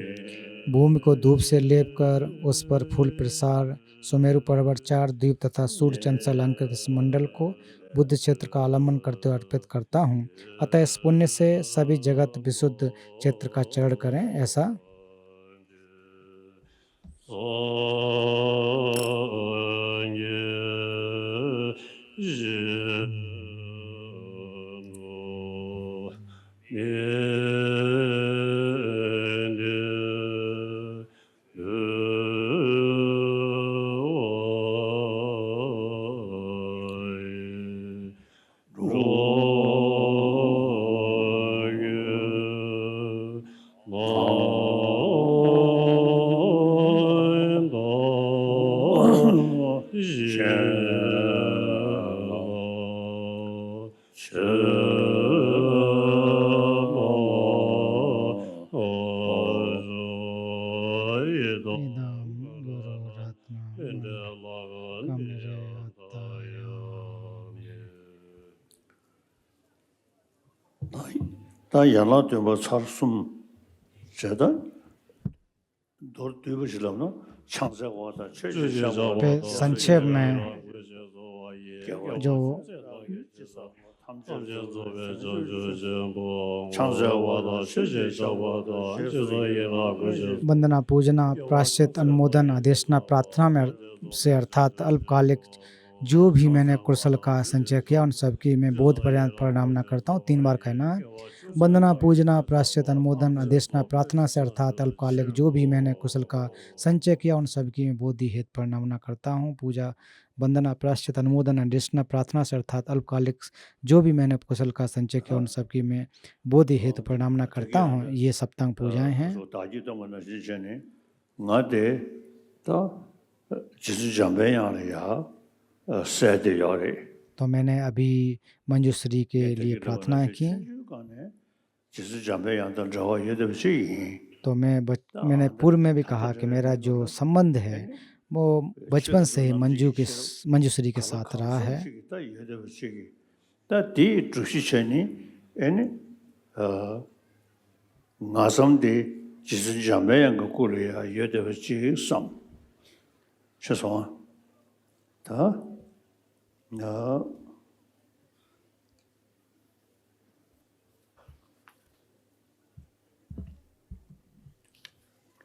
भूमि को धूप से लेप कर उस पर फूल प्रसार, सुमेरु पर्वत 4 द्वीप तथा सूर्य चंद्र से अलंकृत इस मंडल को बुद्ध क्षेत्र का आलम्बन करते हुए अर्पित करता हूँ। अतः इस पुण्य से सभी जगत विशुद्ध क्षेत्र का चरण करें। ऐसा 다 야라도 뭐 살숨 제다 돌 뒤부실라나 창세와다 संक्षेप में जो वंदना पूजना प्राश्चित अनुमोदन आदेशना प्रार्थना में से अर्थात अल्पकालिक जो भी मैंने कुशल का संचय किया उन सब की मैं बोध पर्यंत प्रणामना करता हूँ। 3 बार कहना है। वंदना, पूजना, प्रायश्चित, अनुमोदन, अदेशना, प्रार्थना से अर्थात अल्पकालिक जो भी मैंने कुशल का संचय किया उन सब की मैं बोधि हेतु प्रणामना करता हूँ। पूजा, वंदना, प्रायश्चित, अनुमोदन, अदेशना, प्रार्थना से अर्थात अल्पकालिक जो भी मैंने कुशल का संचय किया उन सब की मैं बोधि हेतु प्रणामना करता हूँ। ये सप्तांग पूजाएं हैं। तो मैंने अभी मंजूश्री के लिए प्रार्थना की। तो मैंने पूर्व में भी कहा कि मेरा जो संबंध है वो बचपन से ही मंजूश्री के साथ रहा है।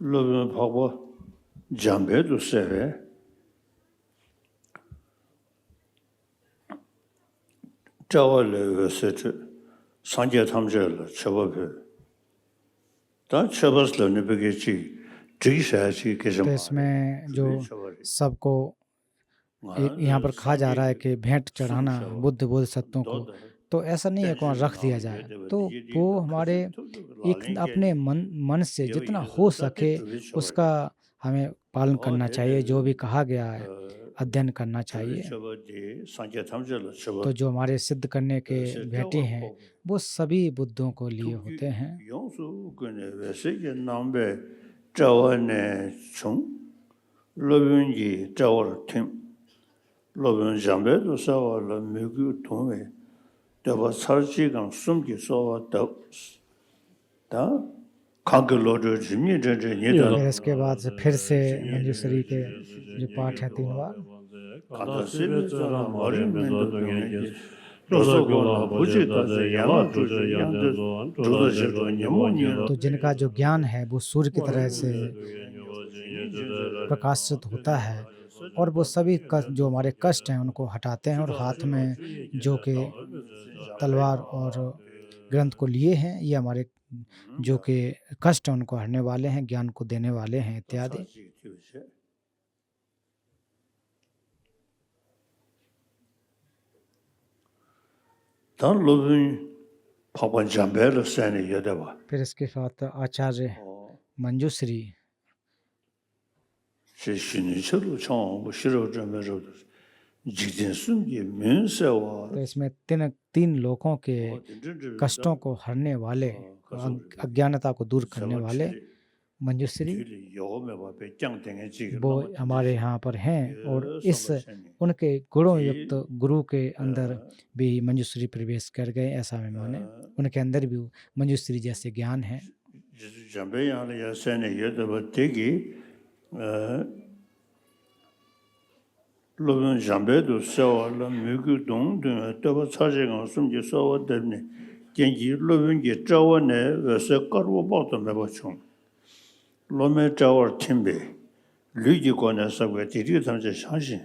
Lobin Pagwa Jambe to Seve Jawale Set Sanja Tamjel Chababe That Chabas Nibegichi Jisachi तो इसमें जो सबको यहाँ पर कहा जा रहा है कि भेंट चढ़ाना बुद्ध बोधिसत्वों को, तो ऐसा नहीं है कि वहाँ रख दिया जाए। तो वो हमारे एक अपने मन से जितना हो सके उसका हमें पालन करना चाहिए। जो भी कहा गया है अध्ययन करना चाहिए। तो जो हमारे सिद्ध करने के भेंटे हैं वो सभी बुद्धों को लिए होते हैं। Lobin Jambe to Sawa la Mugu Tome, there was Sarchi and Sumki Sawa Dogs. Da Kangalodger Jimmy फिर इसके बाद से फिर से मंजूश्री के जो पाठ है 3 बार। तो जिनका जो ज्ञान है वो सूर्य की तरह से प्रकाशित होता है और वो सभी कष्ट जो हमारे कष्ट हैं उनको हटाते हैं और हाथ में जो कि तलवार और ग्रंथ को लिए हैं, ये हमारे जो कि कष्ट हैं उनको हरने वाले हैं, ज्ञान को देने वाले हैं इत्यादि। फिर इसके साथ आचार्य मंजूश्री तो इसमें 3 लोगों के कष्टों को हरने वाले, अज्ञानता को दूर करने वाले मंजूश्री वो हमारे यहाँ पर हैं और इस उनके गुणों युक्त गुरु के अंदर भी मंजूश्री प्रवेश कर गए, ऐसा मैं माने। उनके अंदर भी मंजूश्री जैसे ज्ञान है। Lobin Jambe to Sawa la Mugu Dong, Daba Sajigan, Sumji Sawa Debne, Genji Lobin get Jawane, Vese Karwa Bottom Mabachung. Lome Jawar Timbe, Luigi Gona Sawa, Tiri Tamse Shashi,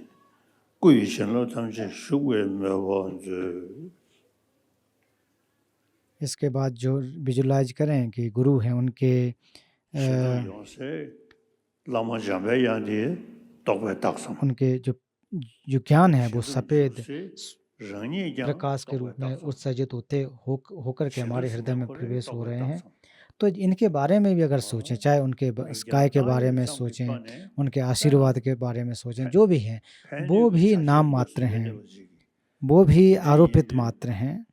Guishan Lo Tamse Shuwe Mavon. इसके बाद जो visualise करें कि गुरु हैं उनके उनके जो ज्ञान है वो सफ़ेद प्रकाश के रूप में उत्सर्जित होकर के हमारे हृदय में प्रवेश हो रहे हैं। तो इनके बारे में भी अगर सोचें, चाहे उनके काय के बारे में सोचें, उनके आशीर्वाद के बारे में सोचें, जो भी हैं वो भी नाम मात्र हैं, वो भी आरोपित मात्र हैं।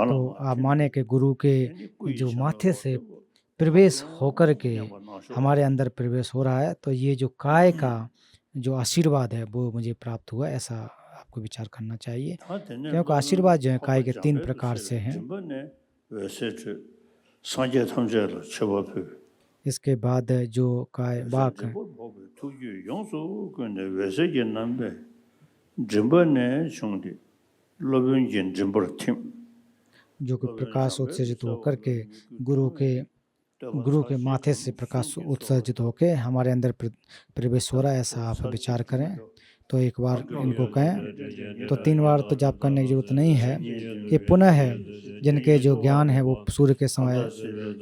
तो आप माने कि गुरु के जो माथे से प्रवेश होकर के हमारे अंदर प्रवेश हो रहा है, तो ये जो काय का जो आशीर्वाद है वो मुझे प्राप्त हुआ, ऐसा आपको विचार करना चाहिए। क्योंकि आशीर्वाद जो है काय के 3 प्रकार से हैं। इसके बाद जो काय बाक है जो कि प्रकाश उत्सर्जित होकर के गुरु के गुरु के माथे से प्रकाश उत्सर्जित होकर हमारे अंदर प्रवेश हो रहा है, ऐसा आप विचार करें। तो एक बार इनको कहें, तो 3 बार तो जाप करने की जरूरत नहीं है। ये पुनः है जिनके जो ज्ञान है वो सूर्य के समय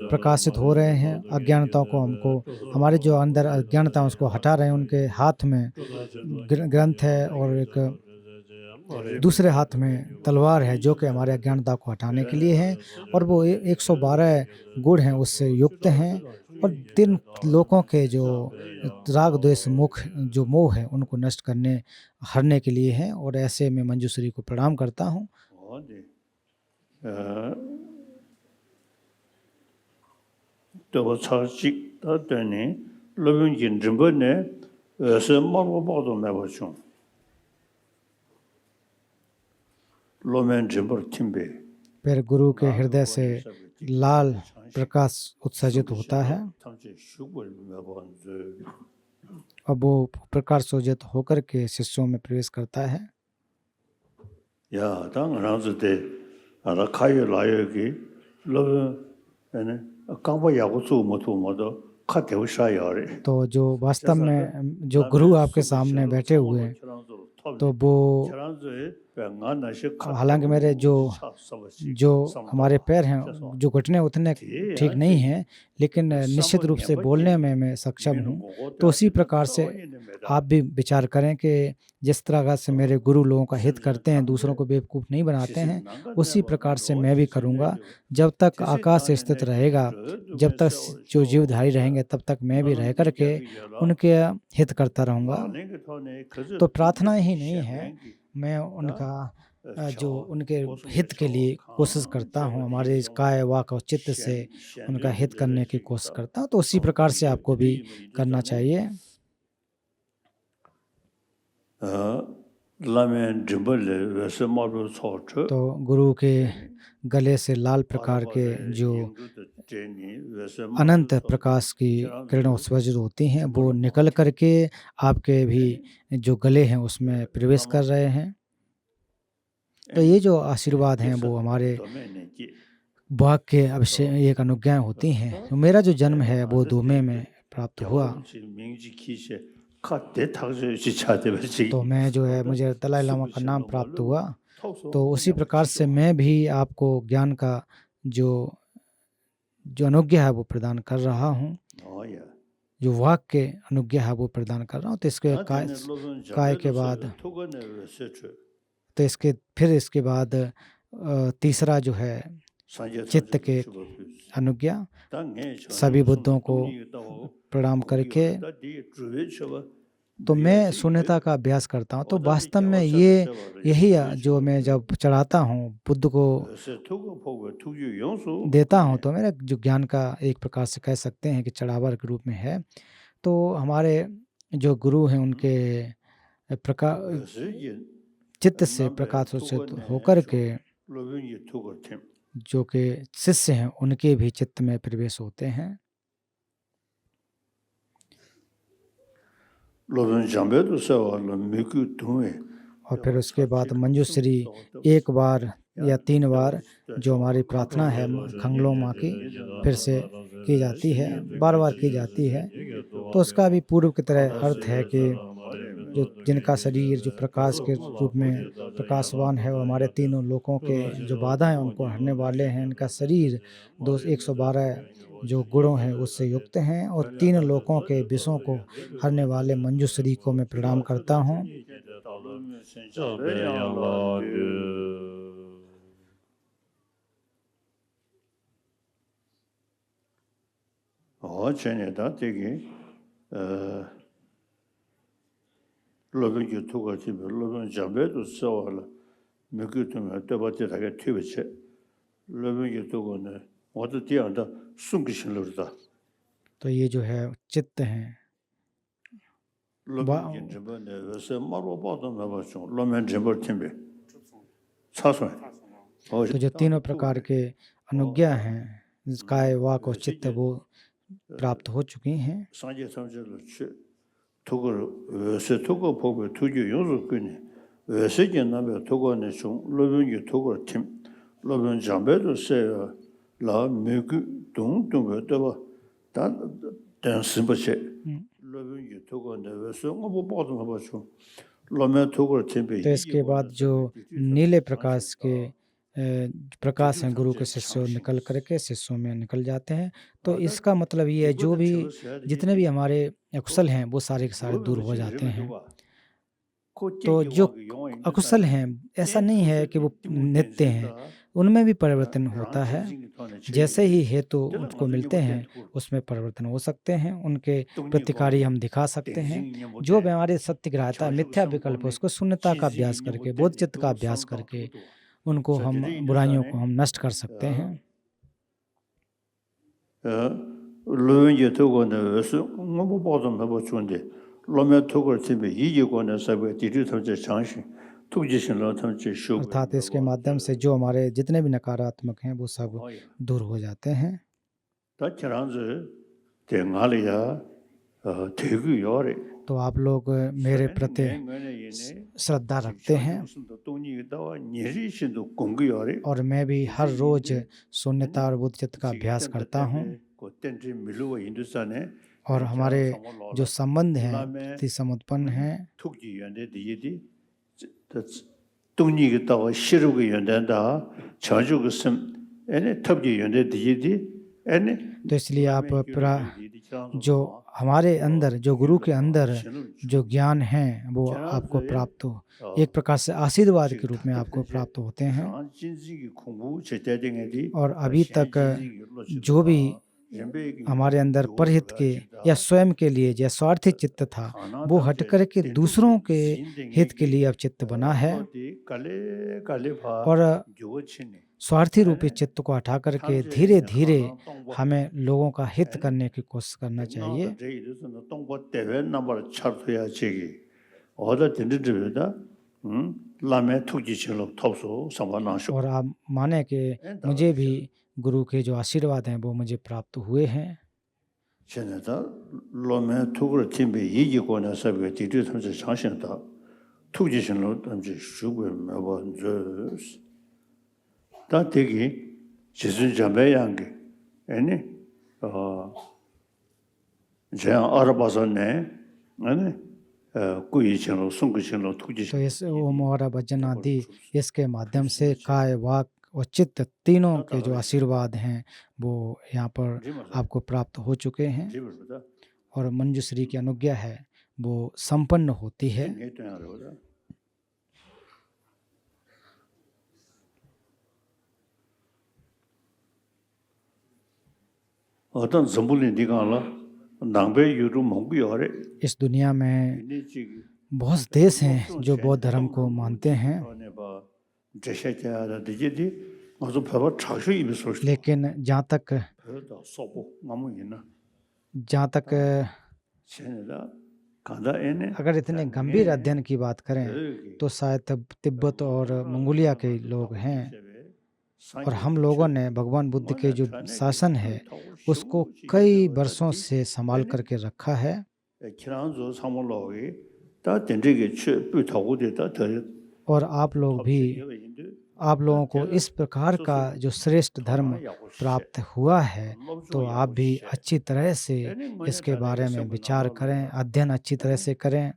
प्रकाशित हो रहे हैं, अज्ञानताओं को हमको, हमारे जो अंदर अज्ञानता है उसको हटा रहे हैं। उनके हाथ में ग्रंथ है और एक दूसरे हाथ में तलवार है जो कि हमारे अज्ञानता को हटाने के लिए है, और वो 112 गुण हैं उससे युक्त हैं, और 3 लोकों के जो राग द्वेष मुख जो मोह है उनको नष्ट करने हरने के लिए है। और ऐसे मैं मंजूश्री को प्रणाम करता हूँ। तो छाचिक तने लोबिन जिंद्रबो ने ऐसे मारो बादो में बचूं लोमेन जिंबर थिम्बे। फिर गुरु के हृदय से लाल प्रकाश उत्सर्जित होता है, अब वो प्रकाश उत्सर्जित होकर के शिष्यों में प्रवेश करता है। या तंग राजते अरा खायो लायो की लोबन ने कांबो यागुसु मतो मदो खाते शायारे। तो जो वास्तव में जो गुरु आपके सामने बैठे हुए हैं, तो वो हालांकि मेरे जो हमारे पैर हैं, जो घुटने उतने ठीक नहीं हैं, लेकिन निश्चित रूप से बोलने में मैं सक्षम हूँ। तो उसी प्रकार से आप भी विचार करें कि जिस तरह से मेरे गुरु लोगों का हित करते हैं, दूसरों को बेवकूफ़ नहीं बनाते हैं, उसी प्रकार से मैं भी करूँगा। जब तक आकाश स्थित रहेगा, जब तक जो जीवधारी रहेंगे, तब तक मैं भी रह कर के उनके हित करता रहूँगा। तो प्रार्थना ही नहीं है, मैं उनका जो उनके हित के लिए कोशिश करता हूँ, हमारे इस काय वाक और चित्त से उनका हित करने की कोशिश करता हूँ। तो उसी प्रकार से आपको भी करना चाहिए। तो गुरु के गले से लाल प्रकार के जो अनंत प्रकाश की किरणें उत्सर्जित होती हैं, वो निकल करके आपके भी जो गले हैं उसमें प्रवेश कर रहे हैं। तो ये जो आशीर्वाद हैं वो हमारे वाक के अभिषेक एक अनुज्ञाएं होती हैं। तो मेरा जो जन्म है वो दूमे में प्राप्त हुआ, तो मैं जो है, मुझे दलाई लामा का नाम प्राप्त हुआ। तो उसी प्रकार से मैं भी आपको ज्ञान का जो अनुज्ञा है वो प्रदान कर रहा हूँ, जो वाक के अनुज्ञा है वो प्रदान कर रहा हूँ। तो इसके काय के बाद, तो इसके बाद तीसरा जो है चित्त के अनुज्ञा, सभी बुद्धों को प्रणाम करके तो मैं शून्यता का अभ्यास करता हूँ। तो वास्तव में यही जो मैं जब चढ़ाता हूँ, बुद्ध को देता हूँ, तो मेरा जो ज्ञान का एक प्रकार से कह सकते हैं कि चढ़ावा के रूप में है। तो हमारे जो गुरु हैं उनके चित्त से प्रकाश होकर के जो कि शिष्य हैं उनके भी चित्त में प्रवेश होते हैं। और फिर उसके बाद मंजूश्री एक बार या 3 बार जो हमारी प्रार्थना है खंगलो माँ की फिर से की जाती है, बार बार की जाती है। तो उसका भी पूर्व की तरह अर्थ है कि जो जिनका शरीर जो प्रकाश के रूप में प्रकाशवान है, वो हमारे तीनों लोकों के जो बाधा हैं उनको हरने वाले हैं। इनका शरीर 112 जो गुणों हैं उससे युक्त हैं, और 3 लोकों के विषयों को हरने वाले मंजूश्री को मैं प्रणाम करता हूँ। तो ये जो है चित्त हैं, तो जो तीनों प्रकार के अनुज्ञा हैं, काय वाक और चित्त, वो प्राप्त हो चुकी हैं। ला मेगु dung daba ta den simbache lobe yutogo ne weso ngo bodum habacho lome togo tembe तो इसके बाद जो नीले प्रकाश के प्रकाश हैं गुरु के शिष्यों निकल करके शिष्यों में निकल जाते हैं। तो इसका मतलब ये है जो भी जितने भी हमारे अकुशल हैं वो सारे के सारे दूर हो जाते हैं। तो जो अकुशल हैं ऐसा नहीं है कि वो नित्य हैं, उनमें भी परिवर्तन होता है। जैसे ही हेतु उनको मिलते हैं उसमें परिवर्तन हो सकते हैं, उनके प्रतिकारी हम दिखा सकते हैं। जो भी हमारे सत्य ग्राह्यता मिथ्या विकल्प उसको शून्यता का अभ्यास करके बोध चित्त का अभ्यास करके उनको हम बुराइयों को हम नष्ट कर सकते हैं। अर्थात इसके माध्यम से जो हमारे जितने भी नकारात्मक हैं वो सब दूर हो जाते हैं। तो आप लोग मेरे प्रति श्रद्धा रखते हैं और मैं भी हर रोज शून्यता और बुद्ध चित्त का अभ्यास करता हूँ। और हमारे जो संबंध हैं अति समुत्पन्न हैं। तो इसलिए आप जो हमारे अंदर जो गुरु के अंदर जो ज्ञान है वो आपको प्राप्त हो एक प्रकार से आशीर्वाद के रूप में आपको प्राप्त होते हैं। और अभी तक जो भी हमारे अंदर परहित के या स्वयं के लिए जो स्वार्थी चित्त था वो हट कर के दूसरों के हित के लिए अब चित्त बना है। और स्वार्थी रूपी चित्त को हटा करके धीरे धीरे हमें लोगों का हित करने की कोशिश करना चाहिए। और आप माने कि मुझे भी गुरु के जो आशीर्वाद हैं वो मुझे प्राप्त हुए हैं। तो इस ओम और भजन आदि इसके माध्यम से काय वाक और चित्त तीनों के जो आशीर्वाद हैं वो यहाँ पर आपको प्राप्त हो चुके हैं। और मंजूश्री की अनुज्ञा है वो संपन्न होती है। इस दुनिया में बहुत देश हैं जो बौद्ध धर्म को मानते हैं, लेकिन जहाँ तक अगर इतने गंभीर अध्ययन की बात करें तो शायद तिब्बत और मंगोलिया के लोग हैं। और हम लोगों ने भगवान बुद्ध के जो शासन है उसको कई वर्षों से संभाल करके रखा है। और आप लोगों को इस प्रकार का जो श्रेष्ठ धर्म प्राप्त हुआ है तो आप भी अच्छी तरह से इसके बारे में विचार करें, अध्ययन अच्छी तरह से करें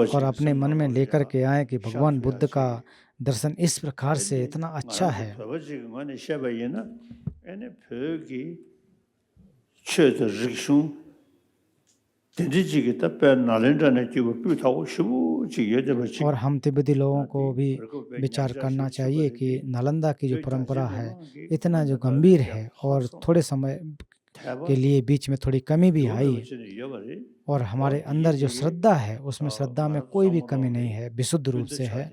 और अपने मन में लेकर के आए कि भगवान बुद्ध का दर्शन इस प्रकार से इतना अच्छा है। और हम तिब्बती लोगों को भी विचार करना चाहिए कि नालंदा की जो परंपरा है इतना जो गंभीर है और थोड़े समय के लिए बीच में थोड़ी कमी भी आई और हमारे अंदर जो श्रद्धा है उसमें श्रद्धा में कोई भी कमी नहीं है, विशुद्ध रूप से है।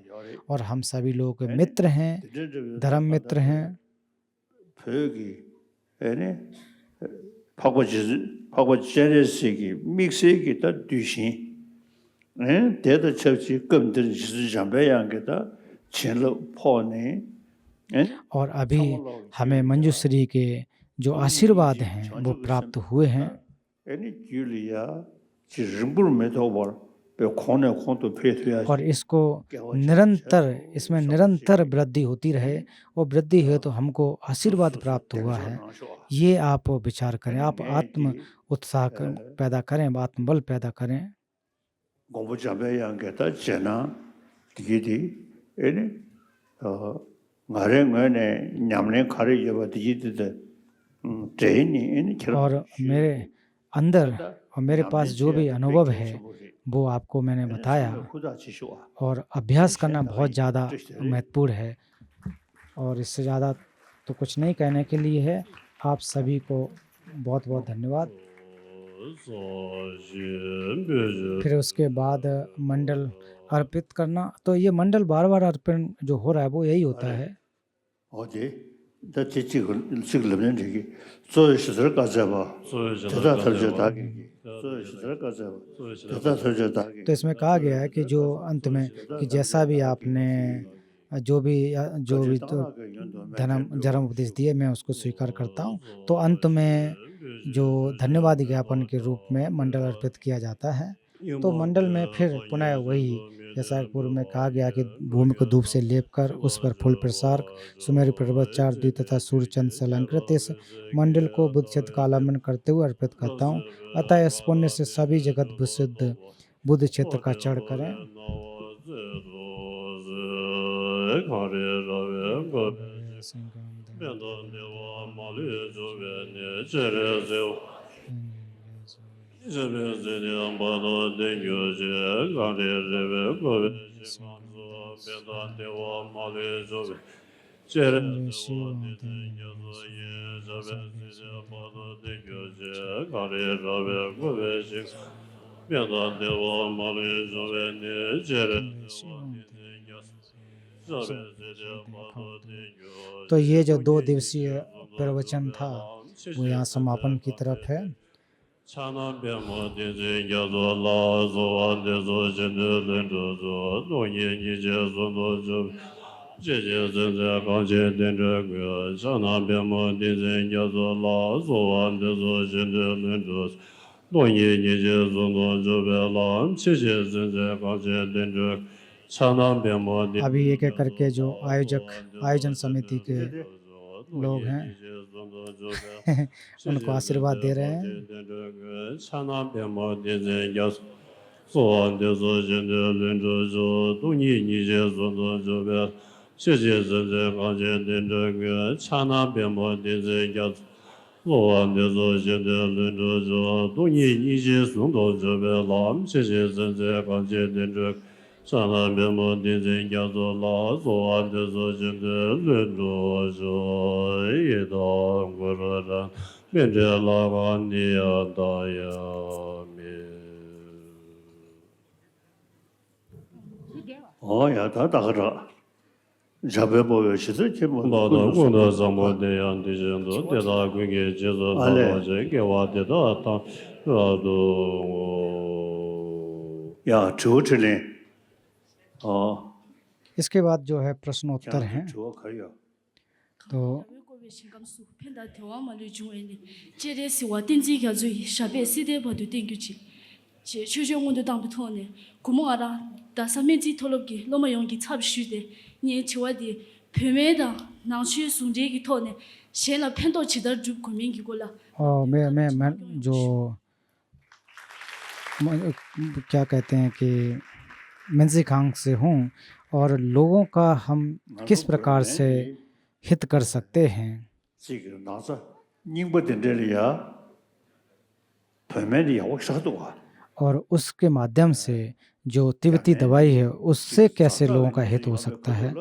और हम सभी लोग मित्र हैं, धर्म मित्र हैं। और अभी हमें मंजूश्री के जो आशीर्वाद हैं वो प्राप्त हुए हैं। और इसको निरंतर, इसमें निरंतर वृद्धि होती रहे, और वृद्धि है तो हमको आशीर्वाद प्राप्त हुआ है। ये आप विचार करें, आप आत्म उत्साह पैदा करें, आत्मबल पैदा करें। और मेरे अंदर और मेरे पास जो भी अनुभव है वो आपको मैंने बताया, और अभ्यास करना बहुत ज़्यादा महत्वपूर्ण है, और इससे ज़्यादा तो कुछ नहीं कहने के लिए है। आप सभी को बहुत बहुत धन्यवाद। फिर उसके बाद मंडल अर्पित करना, तो ये मंडल बार बार अर्पण जो हो रहा है वो यही होता है। तो इसमें कहा गया है कि जो अंत में कि जैसा भी आपने जो भी तो जन्म उपदेश दिए मैं उसको स्वीकार करता हूँ। तो अंत में जो धन्यवाद ज्ञापन के रूप में मंडल अर्पित किया जाता है। तो मंडल में फिर पुनः वही, जैसा पूर्व में कहा गया कि भूमि को धूप से लेप कर उस पर फूल प्रसार, सुमेरु पर्वत, चार द्वीप तथा सूर्य चंद्र से अलंकृत इस मंडल को बुद्ध क्षेत्र का आलम्बन करते हुए अर्पित करता हूँ। अतः इस पुण्य से सभी जगत विशुद्ध बुद्ध क्षेत्र का चढ़ करें। तो ये जो 2 दिवसीय प्रवचन था वो यहाँ समापन की तरफ है। अभी एक एक करके जो आयोजन समिति के लोग हैं उनको आशीर्वाद दे रहे हैं। इसके बाद जो है प्रश्नोत्तर हैं। तो मैं जो क्या कहते हैं कि मेंजी खांग से हूँ, और लोगों का हम किस प्रकार से हित कर सकते हैं। और उसके माध्यम से जो तिब्बती दवाई है उससे कैसे लोगों का हित हो सकता है।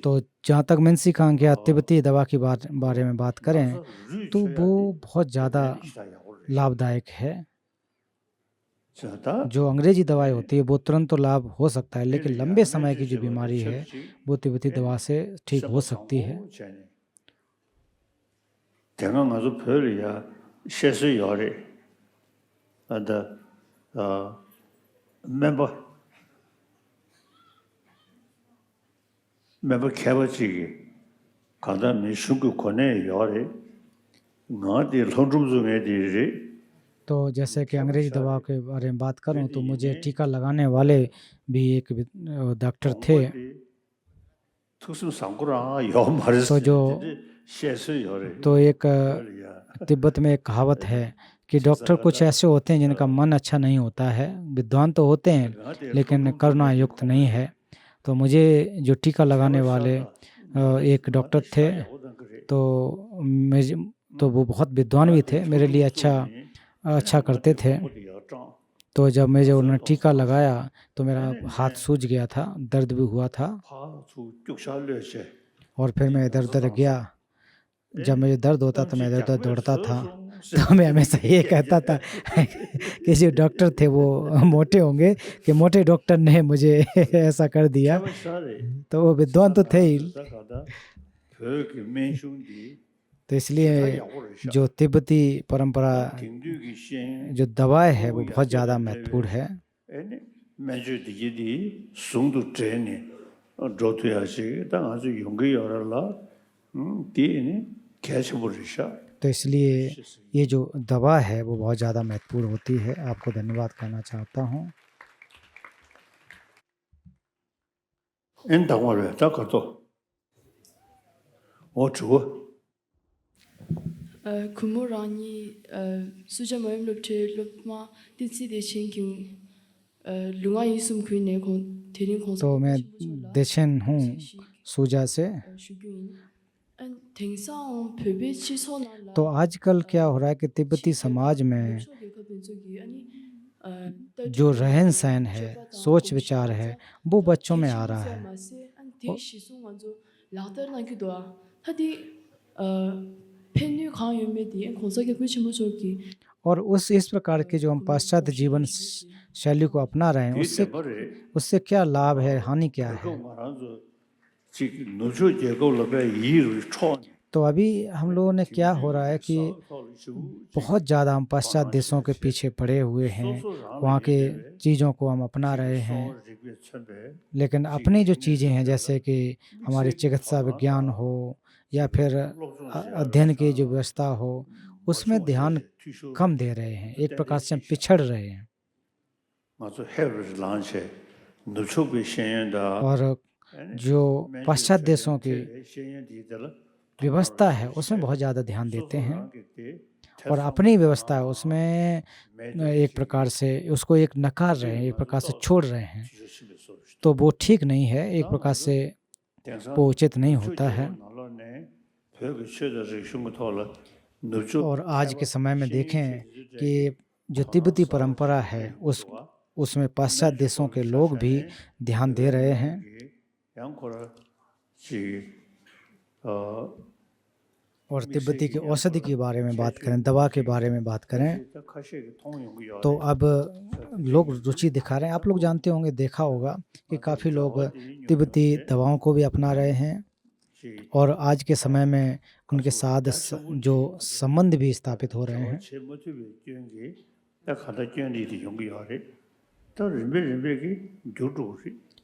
तो जहाँ तक मेंजी खांग या तिब्बती दवा की बारे में बात करें तो वो बहुत ज़्यादा लाभदायक है। जो अंग्रेजी दवाई होती है वो तुरंत तो लाभ हो सकता है, लेकिन लंबे समय की जो बीमारी है वो तिब्बती दवा से ठीक हो सकती है। member Kavachi, Kanda Mishuku Kone Yore, not the Londrum Zumedi, तो जैसे कि अंग्रेजी दवा के बारे में बात करूं तो मुझे टीका लगाने वाले भी एक डॉक्टर थे। तो एक तिब्बत में एक कहावत है कि डॉक्टर कुछ ऐसे होते हैं जिनका मन अच्छा नहीं होता है, विद्वान तो होते हैं लेकिन करुणा युक्त नहीं है। तो मुझे जो टीका लगाने वाले एक डॉक्टर थे, तो वो बहुत विद्वान भी थे, मेरे लिए अच्छा करते थे। तो जब उन्होंने टीका लगाया तो मेरा हाथ सूज गया था, दर्द भी हुआ था, और फिर मैं इधर उधर गया। जब मुझे दर्द होता तो मैं इधर उधर दौड़ता था। तो मैं हमेशा ये कहता था कि जो डॉक्टर थे वो मोटे होंगे, कि मोटे डॉक्टर ने मुझे ऐसा कर दिया। तो वो विद्वान तो थे ही। तो इसलिए जो तिब्बती परंपरा जो दवाएं है वो बहुत ज़्यादा महत्वपूर्ण है। तो इसलिए ये जो दवा है वो बहुत ज़्यादा महत्वपूर्ण होती है। आपको धन्यवाद कहना चाहता हूँ। Kumurani suja moyam lopche lopma ditsi de chenkyung lunga yisum kuine kon terin kon. तो मैं देशन हूँ सूजा से। तो आजकल क्या हो रहा है कि तिब्बती समाज में जो रहन सहन है, सोच विचार है, वो बच्चों में आ रहा है। और इस प्रकार के जो हम पाश्चात्य जीवन शैली को अपना रहे हैं, उससे क्या लाभ है, हानि क्या है? तो अभी हम लोगों ने क्या हो रहा है कि बहुत ज़्यादा हम पश्चात देशों के पीछे पड़े हुए हैं, वहाँ के चीज़ों को हम अपना रहे हैं, लेकिन अपनी जो चीज़ें हैं जैसे कि हमारी चिकित्सा विज्ञान हो या फिर अध्ययन की जो व्यवस्था हो, उसमें ध्यान कम दे रहे हैं। एक प्रकार से हम पिछड़ रहे हैं। और जो पश्चात देशों की व्यवस्था है उसमें बहुत ज़्यादा ध्यान देते हैं, और अपनी व्यवस्था है उसमें एक प्रकार से उसको एक नकार रहे हैं, एक प्रकार से छोड़ रहे हैं। तो वो ठीक नहीं है, एक प्रकार से वो उचित नहीं होता है। और आज के समय में देखें कि जो तिब्बती परंपरा है उसमें पश्चात देशों के लोग भी ध्यान दे रहे हैं। और तिब्बती की औषधि के बारे में बात करें, दवा के बारे में बात करें, तो अब लोग रुचि दिखा रहे हैं। आप लोग जानते होंगे, देखा होगा कि काफ़ी लोग तिब्बती दवाओं को भी अपना रहे हैं, और आज के समय में उनके साथ जो संबंध भी स्थापित हो रहे हैं।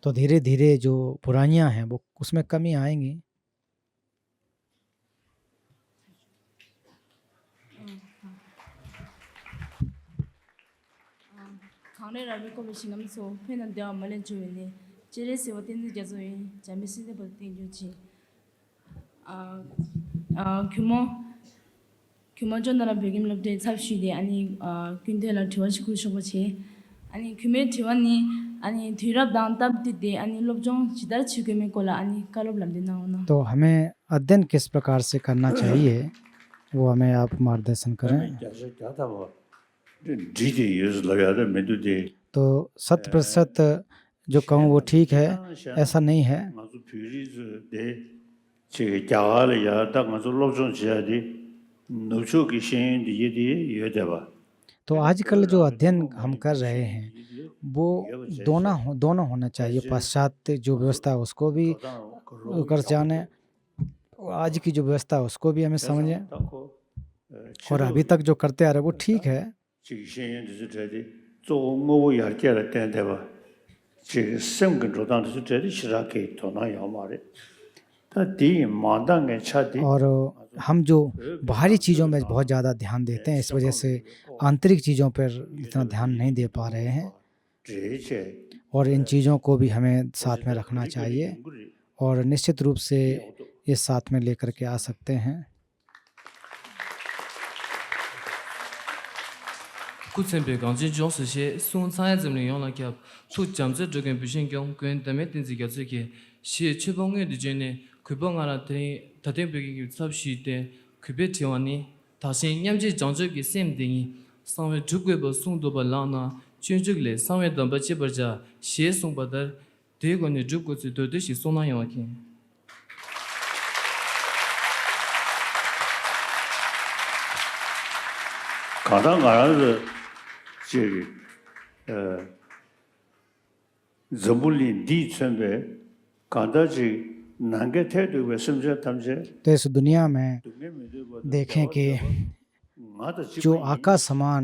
तो धीरे धीरे जो बुराइयां हैं वो उसमें कमी आएंगी। 강례 라비코 비싱감소 페는 대화 말레 주인이 제레스 어딘지 자소이 잠시시데 버팅 주지 규모 전나라 베김 럽데 삽시데 아니 군대라 지원시고 싶어지 아니 규메 지원이 아니 뒤랍 다운답디데 아니 럽종 지달 지금에 कोला 아니 कालब लमदे ना। तो हमें अध्ययन किस प्रकार से करना चाहिए वो हमें आप मार्गदर्शन करें। तो 100% जो कहूँ वो ठीक है, ऐसा नहीं है। तो आजकल जो अध्ययन हम कर रहे हैं वो दोनों होना चाहिए। पाश्चात्य जो व्यवस्था है उसको भी कर जाने, आज की जो व्यवस्था है उसको भी हमें समझें, और अभी तक जो करते आ रहे वो ठीक है। 다 디 마당에 차디 और हम जो बाहरी चीज़ों में बहुत ज़्यादा ध्यान देते हैं, इस वजह से आंतरिक चीज़ों पर इतना ध्यान नहीं दे पा रहे हैं। 제제 और इन चीज़ों को भी हमें साथ में रखना चाहिए और निश्चित रूप से ये साथ में लेकर के आ सकते हैं। कुछ पे गांजी जों से से सोन साया जमने यों ला क्या छु जमजे जगन बिशिन क्यों क्वें तमे तिनजी क्या से के शे छबोंगे दिजेने कुबोंग आला ते तते बेगी की सब शीते कुबे तिवानी तासिन न्यामजे जंजे के सेम दिंगी सांवे जुगवे ब सों दो बलाना चुजुगले सांवे दम बचे बरजा शे सों बदर देगो ने जुगो से दो देशी सोना यों के 가다가라서 저기 저불리 디 천배 가다지 난게 태도 왜 심지어 탐제 तो इस दुनिया में देखें कि जो आकाश समान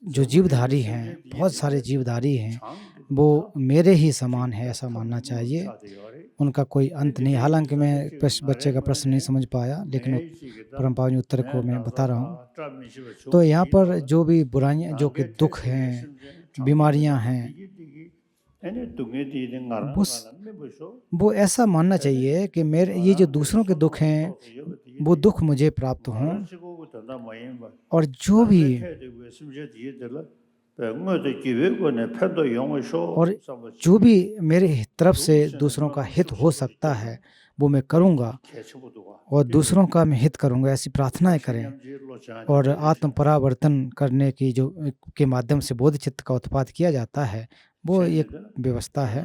जो जीवधारी हैं, बहुत सारे जीवधारी हैं, वो मेरे ही समान है ऐसा मानना चाहिए। उनका कोई अंत नहीं। हालांकि मैं बच्चे का प्रश्न नहीं समझ पाया, लेकिन परम पावन उत्तर को मैं बता रहा हूँ। तो यहाँ पर जो भी बुराइयाँ, जो कि दुख हैं, बीमारियाँ हैं, वो ऐसा मानना चाहिए कि मेरे ये जो दूसरों के दुख हैं, वो दुख मुझे प्राप्त हों, और जो भी मेरे तरफ से दूसरों का हित हो सकता है वो मैं करूँगा, और दूसरों का मैं हित करूँगा, ऐसी प्रार्थनाएं करें। और आत्म परावर्तन करने की जो के माध्यम से बोध चित्त का उत्पाद किया जाता है, वो एक व्यवस्था है।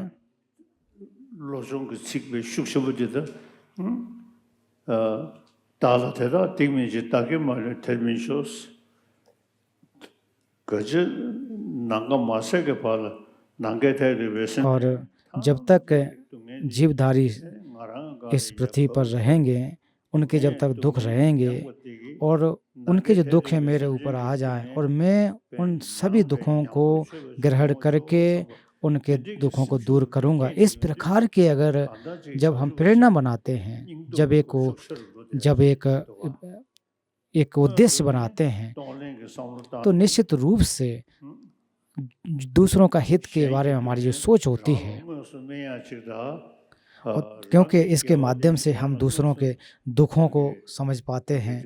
और जब तक जीवधारी इस पृथ्वी पर रहेंगे, उनके जब तक दुख रहेंगे, और उनके जो दुख हैं मेरे ऊपर आ जाएं, और मैं उन सभी दुखों को ग्रहण करके उनके दुखों को दूर करूंगा। इस प्रकार के अगर जब हम प्रेरणा बनाते हैं, जब एक उद्देश्य बनाते हैं, तो निश्चित रूप से दूसरों का हित के बारे में हमारी जो सोच होती है, क्योंकि इसके माध्यम से हम दूसरों के दुखों को समझ पाते हैं,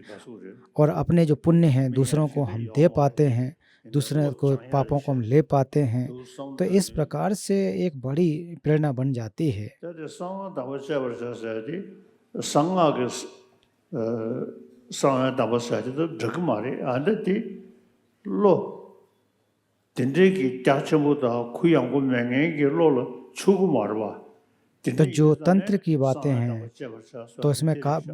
और अपने जो पुण्य हैं दूसरों को हम दे पाते हैं, दूसरे को पापों को हम ले पाते हैं। तो इस प्रकार से एक बड़ी प्रेरणा बन जाती है। तो जो तंत्र की बातें हैं, तो इसमें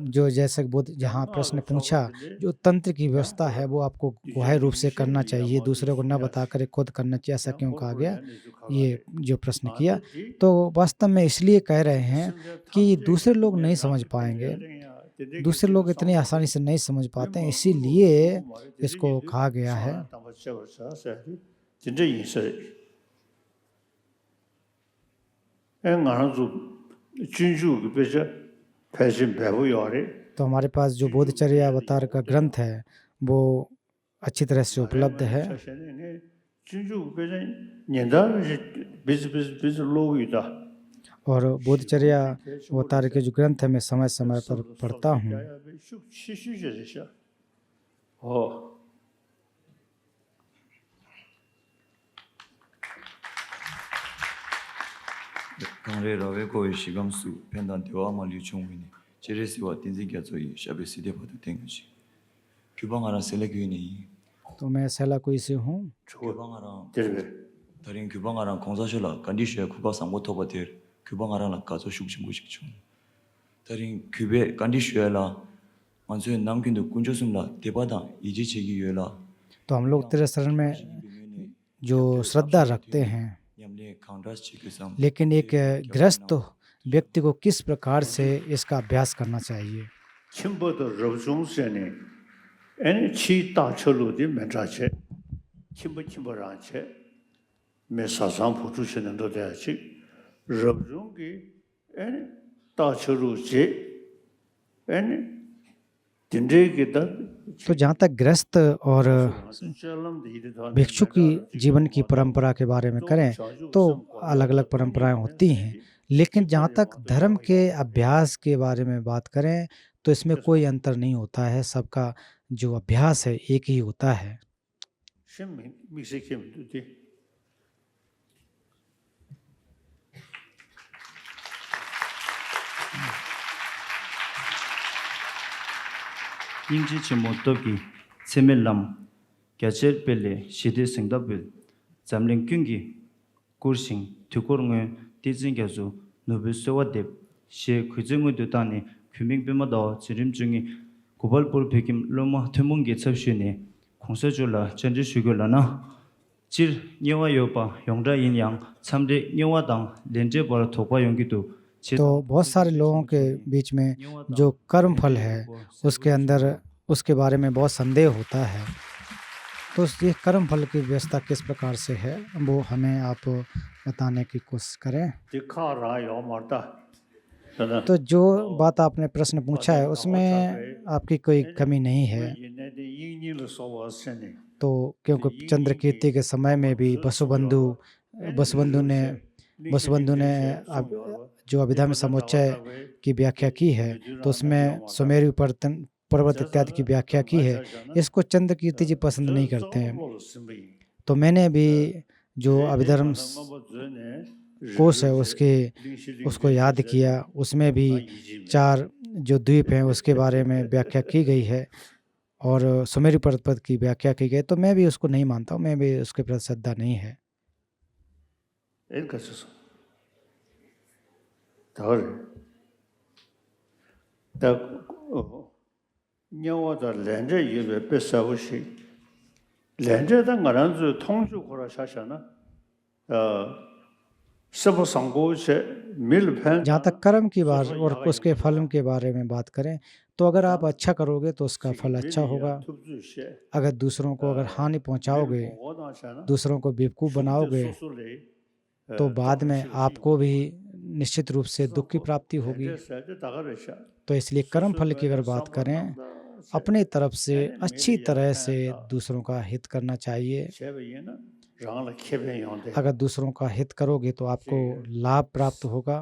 जो जैसे बुद्ध जहाँ प्रश्न पूछा, जो तंत्र की व्यवस्था है वो आपको गुहाय रूप से करना चाहिए, दूसरे को न बताकर खुद करना चाहिए, ऐसा क्यों कहा गया, ये जो प्रश्न किया। तो वास्तव में इसलिए कह रहे हैं कि दूसरे लोग नहीं समझ पाएंगे, दूसरे लोग इतनी आसानी से नहीं समझ पाते हैं, इसीलिए इसको कहा गया है। तो हमारे पास जो बोधचर्या अवतार का ग्रंथ है वो अच्छी तरह से उपलब्ध है। और बोधचर्या अवतार के जो ग्रंथ है मैं समय समय पर पढ़ता हूँ। 강래 라웨고의 시감수 펜단 대화만 유충위니 제레스와 딘지갸조이 샤베시데 버드 땡지 규방하라 셀레규니 तो मैं सेला कोई से हूँ। 규방하라 다른 규방하라 공사실라 간디시아 쿠바 상모토바데 규방하라나 가조 슈심고식충 다른 규베 간디시아라 만수의 남긴도 군조숨라 대바다 이지체기 유에라। तो हम लोग तेरे शरण में जो श्रद्धा रखते हैं, लेकिन एक गृहस्थ व्यक्ति को किस प्रकार से इसका अभ्यास करना चाहिए। ताचरुचे यानी जिंदे के तक तो जहाँ तक गृहस्थ और भिक्षु की जीवन की परंपरा के बारे में करें तो अलग अलग परंपराएं होती हैं, लेकिन जहाँ तक धर्म के अभ्यास के बारे में बात करें तो इसमें कोई अंतर नहीं होता है। सबका जो अभ्यास है एक ही होता है। 인지 지못도기 세멜람 개체벨레 시대 생답벨 잠랭 균기 고르싱 두고르응의 디진게주 노베스와데 시 그정의도 다니 규명비마다 지림 중에 고발볼 백임 로마 태몽게 접시네 공서줄라 전지 수교라나 질 녀와여바 영자 인양 참대 녀와당 렌제벌 도과 용기도 तो बहुत सारे लोगों के बीच में जो कर्म फल है उसके अंदर उसके बारे में बहुत संदेह होता है। तो ये कर्म फल की व्यवस्था किस प्रकार से है वो हमें आप बताने की कोशिश करें। तो जो बात आपने प्रश्न पूछा है उसमें आपकी कोई कमी नहीं है। तो क्योंकि चंद्र कीर्ति के समय में भी वसुबंधु ने जो अभिधर्म समुच्चय की व्याख्या की है तो उसमें सुमेरु पर्वत इत्यादि की व्याख्या की है। इसको चंद्र कीर्ति जी पसंद नहीं करते हैं। तो मैंने भी जो अभिधर्म कोश है उसको याद किया, उसमें भी 4 जो द्वीप हैं उसके बारे में व्याख्या की गई है और सुमेरु पर्वत की व्याख्या की गई। तो मैं भी उसको नहीं मानता हूँ, मैं भी उसके प्रति श्रद्धा नहीं है। जहाँ तक कर्म की बात और उसके फल के बारे में बात करें तो अगर आप अच्छा करोगे तो उसका फल अच्छा होगा। अगर दूसरों को अगर हानि पहुँचाओगे, दूसरों को बेवकूफ़ बनाओगे तो बाद में आपको भी निश्चित रूप से दुख की प्राप्ति होगी। तो इसलिए कर्म फल की अगर बात करें अपनी तरफ से अच्छी तरह से दूसरों का हित करना चाहिए। अगर दूसरों का हित करोगे तो आपको लाभ प्राप्त होगा।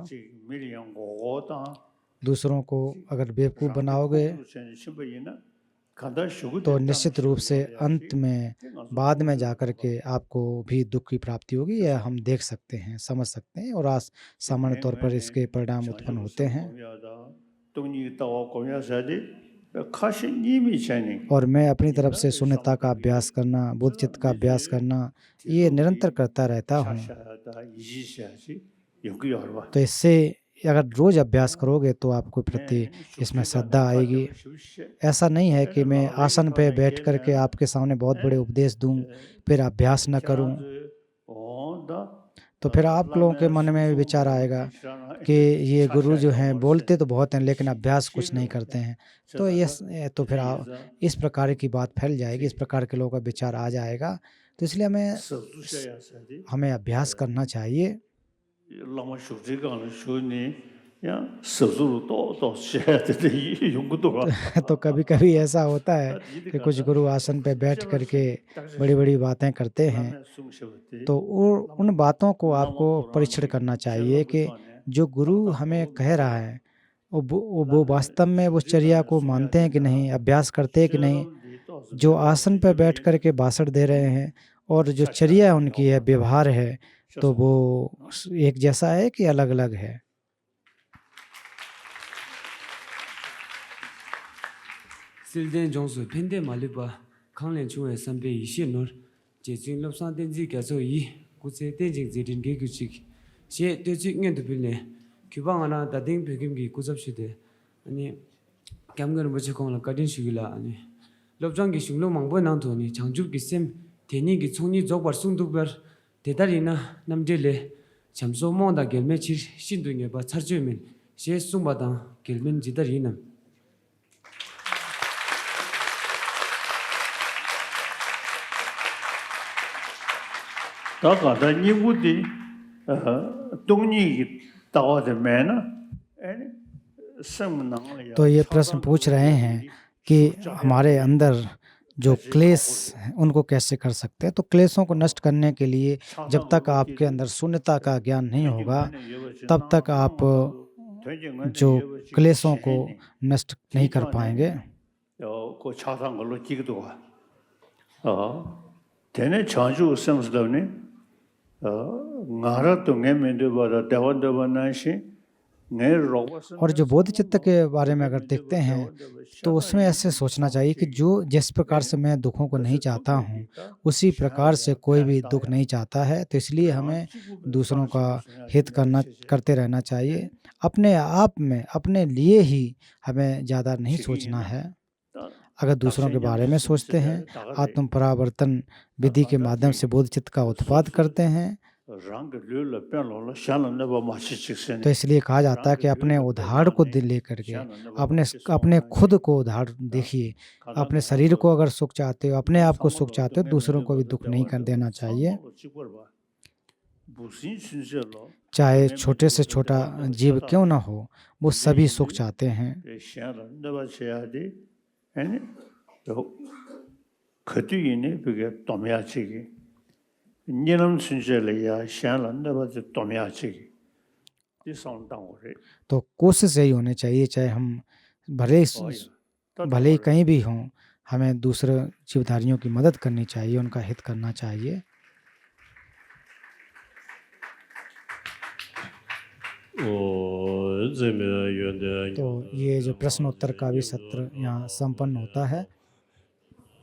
दूसरों को अगर बेवकूफ़ बनाओगे तो निश्चित रूप से अंत में बाद में जाकर के आपको भी दुख की प्राप्ति होगी। यह हम देख सकते हैं, समझ सकते हैं और सामान्य तौर पर इसके परिणाम उत्पन्न होते हैं। और मैं अपनी तरफ से शून्यता का अभ्यास करना, बुद्ध चित्त का अभ्यास करना ये निरंतर करता रहता हूँ। तो इससे अगर रोज़ अभ्यास करोगे तो आपको प्रति इसमें श्रद्धा आएगी। ऐसा नहीं है कि मैं आसन पे बैठ कर के आपके सामने बहुत बड़े उपदेश दूं फिर अभ्यास न करूं, तो फिर आप लोगों के मन में विचार आएगा कि ये गुरु जो हैं बोलते तो बहुत हैं लेकिन अभ्यास कुछ नहीं करते हैं। तो ये तो फिर इस प्रकार की बात फैल जाएगी, इस प्रकार के लोगों का विचार आ जाएगा। तो इसलिए हमें अभ्यास करना चाहिए। तो कभी कभी ऐसा होता है कि कुछ गुरु आसन पे बैठ करके बड़ी बड़ी बातें करते हैं, तो उन बातों को आपको परीक्षण करना चाहिए कि जो गुरु हमें कह रहा है वो वास्तव में उस चर्या को मानते हैं कि नहीं, अभ्यास करते हैं कि नहीं। जो आसन पे बैठ करके भाषण दे रहे हैं और जो चर्या उनकी है, व्यवहार है, तो वो एक जैसा है कि अलग अलग है। Silden Johnson Pende Maliba Kanlen Chue Sanbe Shinor Jin Lopsan Denzi Gazo Yi Guse Dejing Zidin Geguchik She Dejing and Bille Kubana Dading Pegimgi Kuzap Shide Ani Gamgan Bachakon Kadin Shugila Ani Lopjangi Shunglo Mangbo Antoni Changju Gisem Teni Gitsuni Zobar Sunduber Tedarina Namdele Chamso Monda Gelmechir Shindung about Tarjumin She Sumbada Gelmen Jidarinam. 다가다 니부디 동니 따와데 매나 아니 तो ये प्रश्न पूछ रहे हैं कि हमारे अंदर जो क्लेश हैं उनको कैसे कर सकते हैं। तो क्लेशों को नष्ट करने के लिए जब तक आपके अंदर शून्यता का ज्ञान नहीं होगा तब तक आप जो क्लेशों को नष्ट नहीं कर पाएंगे। 그 차상 걸로 지기도 와. 대내 자주 semsdavne ngara to nge mende bada devan और जो बोध चित्त के बारे में अगर देखते हैं तो उसमें ऐसे सोचना चाहिए कि जो जिस प्रकार से मैं दुखों को नहीं चाहता हूँ उसी प्रकार से कोई भी दुख नहीं चाहता है। तो इसलिए हमें दूसरों का हित करते रहना चाहिए। अपने आप में अपने लिए ही हमें ज़्यादा नहीं सोचना है। अगर दूसरों के बारे में सोचते हैं, आत्म परावर्तन विधि के माध्यम से बोध चित्त का उत्पाद करते हैं, तो इसलिए कहा जाता है कि अपने उदाहरण को दिल लेकर के अपने खुद को उदाहरण देखिए। अपने शरीर को अगर सुख चाहते हो, अपने आप को सुख चाहते हो, दूसरों को भी दुख नहीं कर देना चाहिए। चाहे छोटे से छोटा जीव क्यों ना हो, वो सभी सुख चाहते हैं। तो कोशिश यही होनी चाहिए, चाहे हम भले ही कहीं भी हों, हमें दूसरे जीवधारियों की मदद करनी चाहिए, उनका हित करना चाहिए। तो ये जो प्रश्नोत्तर का भी सत्र यहाँ संपन्न होता है।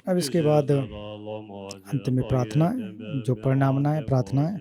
अब इसके बाद अंत में प्रार्थना, जो परिणामना है प्रार्थना है।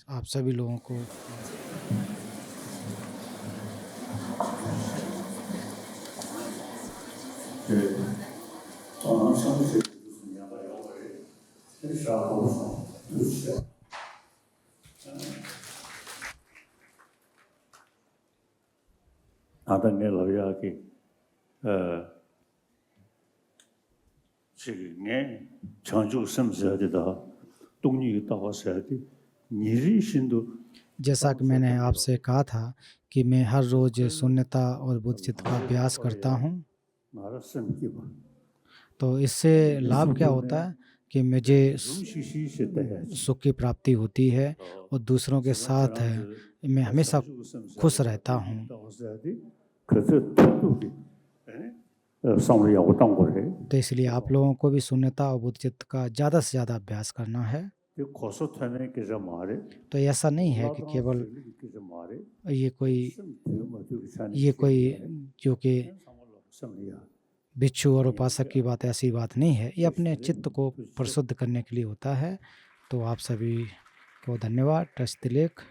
आप सभी लोगों को आदरणीय लव्या की 지금에 전주 섬세하다 동리 따와서야지 니리 신도 जैसा कि मैंने आपसे कहा था कि मैं हर रोज़ शून्यता और बुद्ध चित्त का अभ्यास करता हूँ, 나라 섬기바 तो इससे लाभ क्या होता है कि मुझे 시시시시때 सुख की प्राप्ति होती है और दूसरों के साथ मैं हमेशा खुश रहता हूँ। 따와서야지 그래서 특별히 상리하고 땅고래 तो इसलिए आप लोगों को भी शून्यता और बुद्ध चित्त का ज़्यादा से ज़्यादा अभ्यास करना है। 그 고소타네 그저 말에 तो ऐसा नहीं है कि केवल 그저 말에 ये कोई जो कि 섬리야 भिक्षु और उपासक की बात, ऐसी बात नहीं है। ये अपने चित्त को परिशुद्ध करने के लिए होता है। तो आप सभी को धन्यवाद। ट्रस्ट तिलक।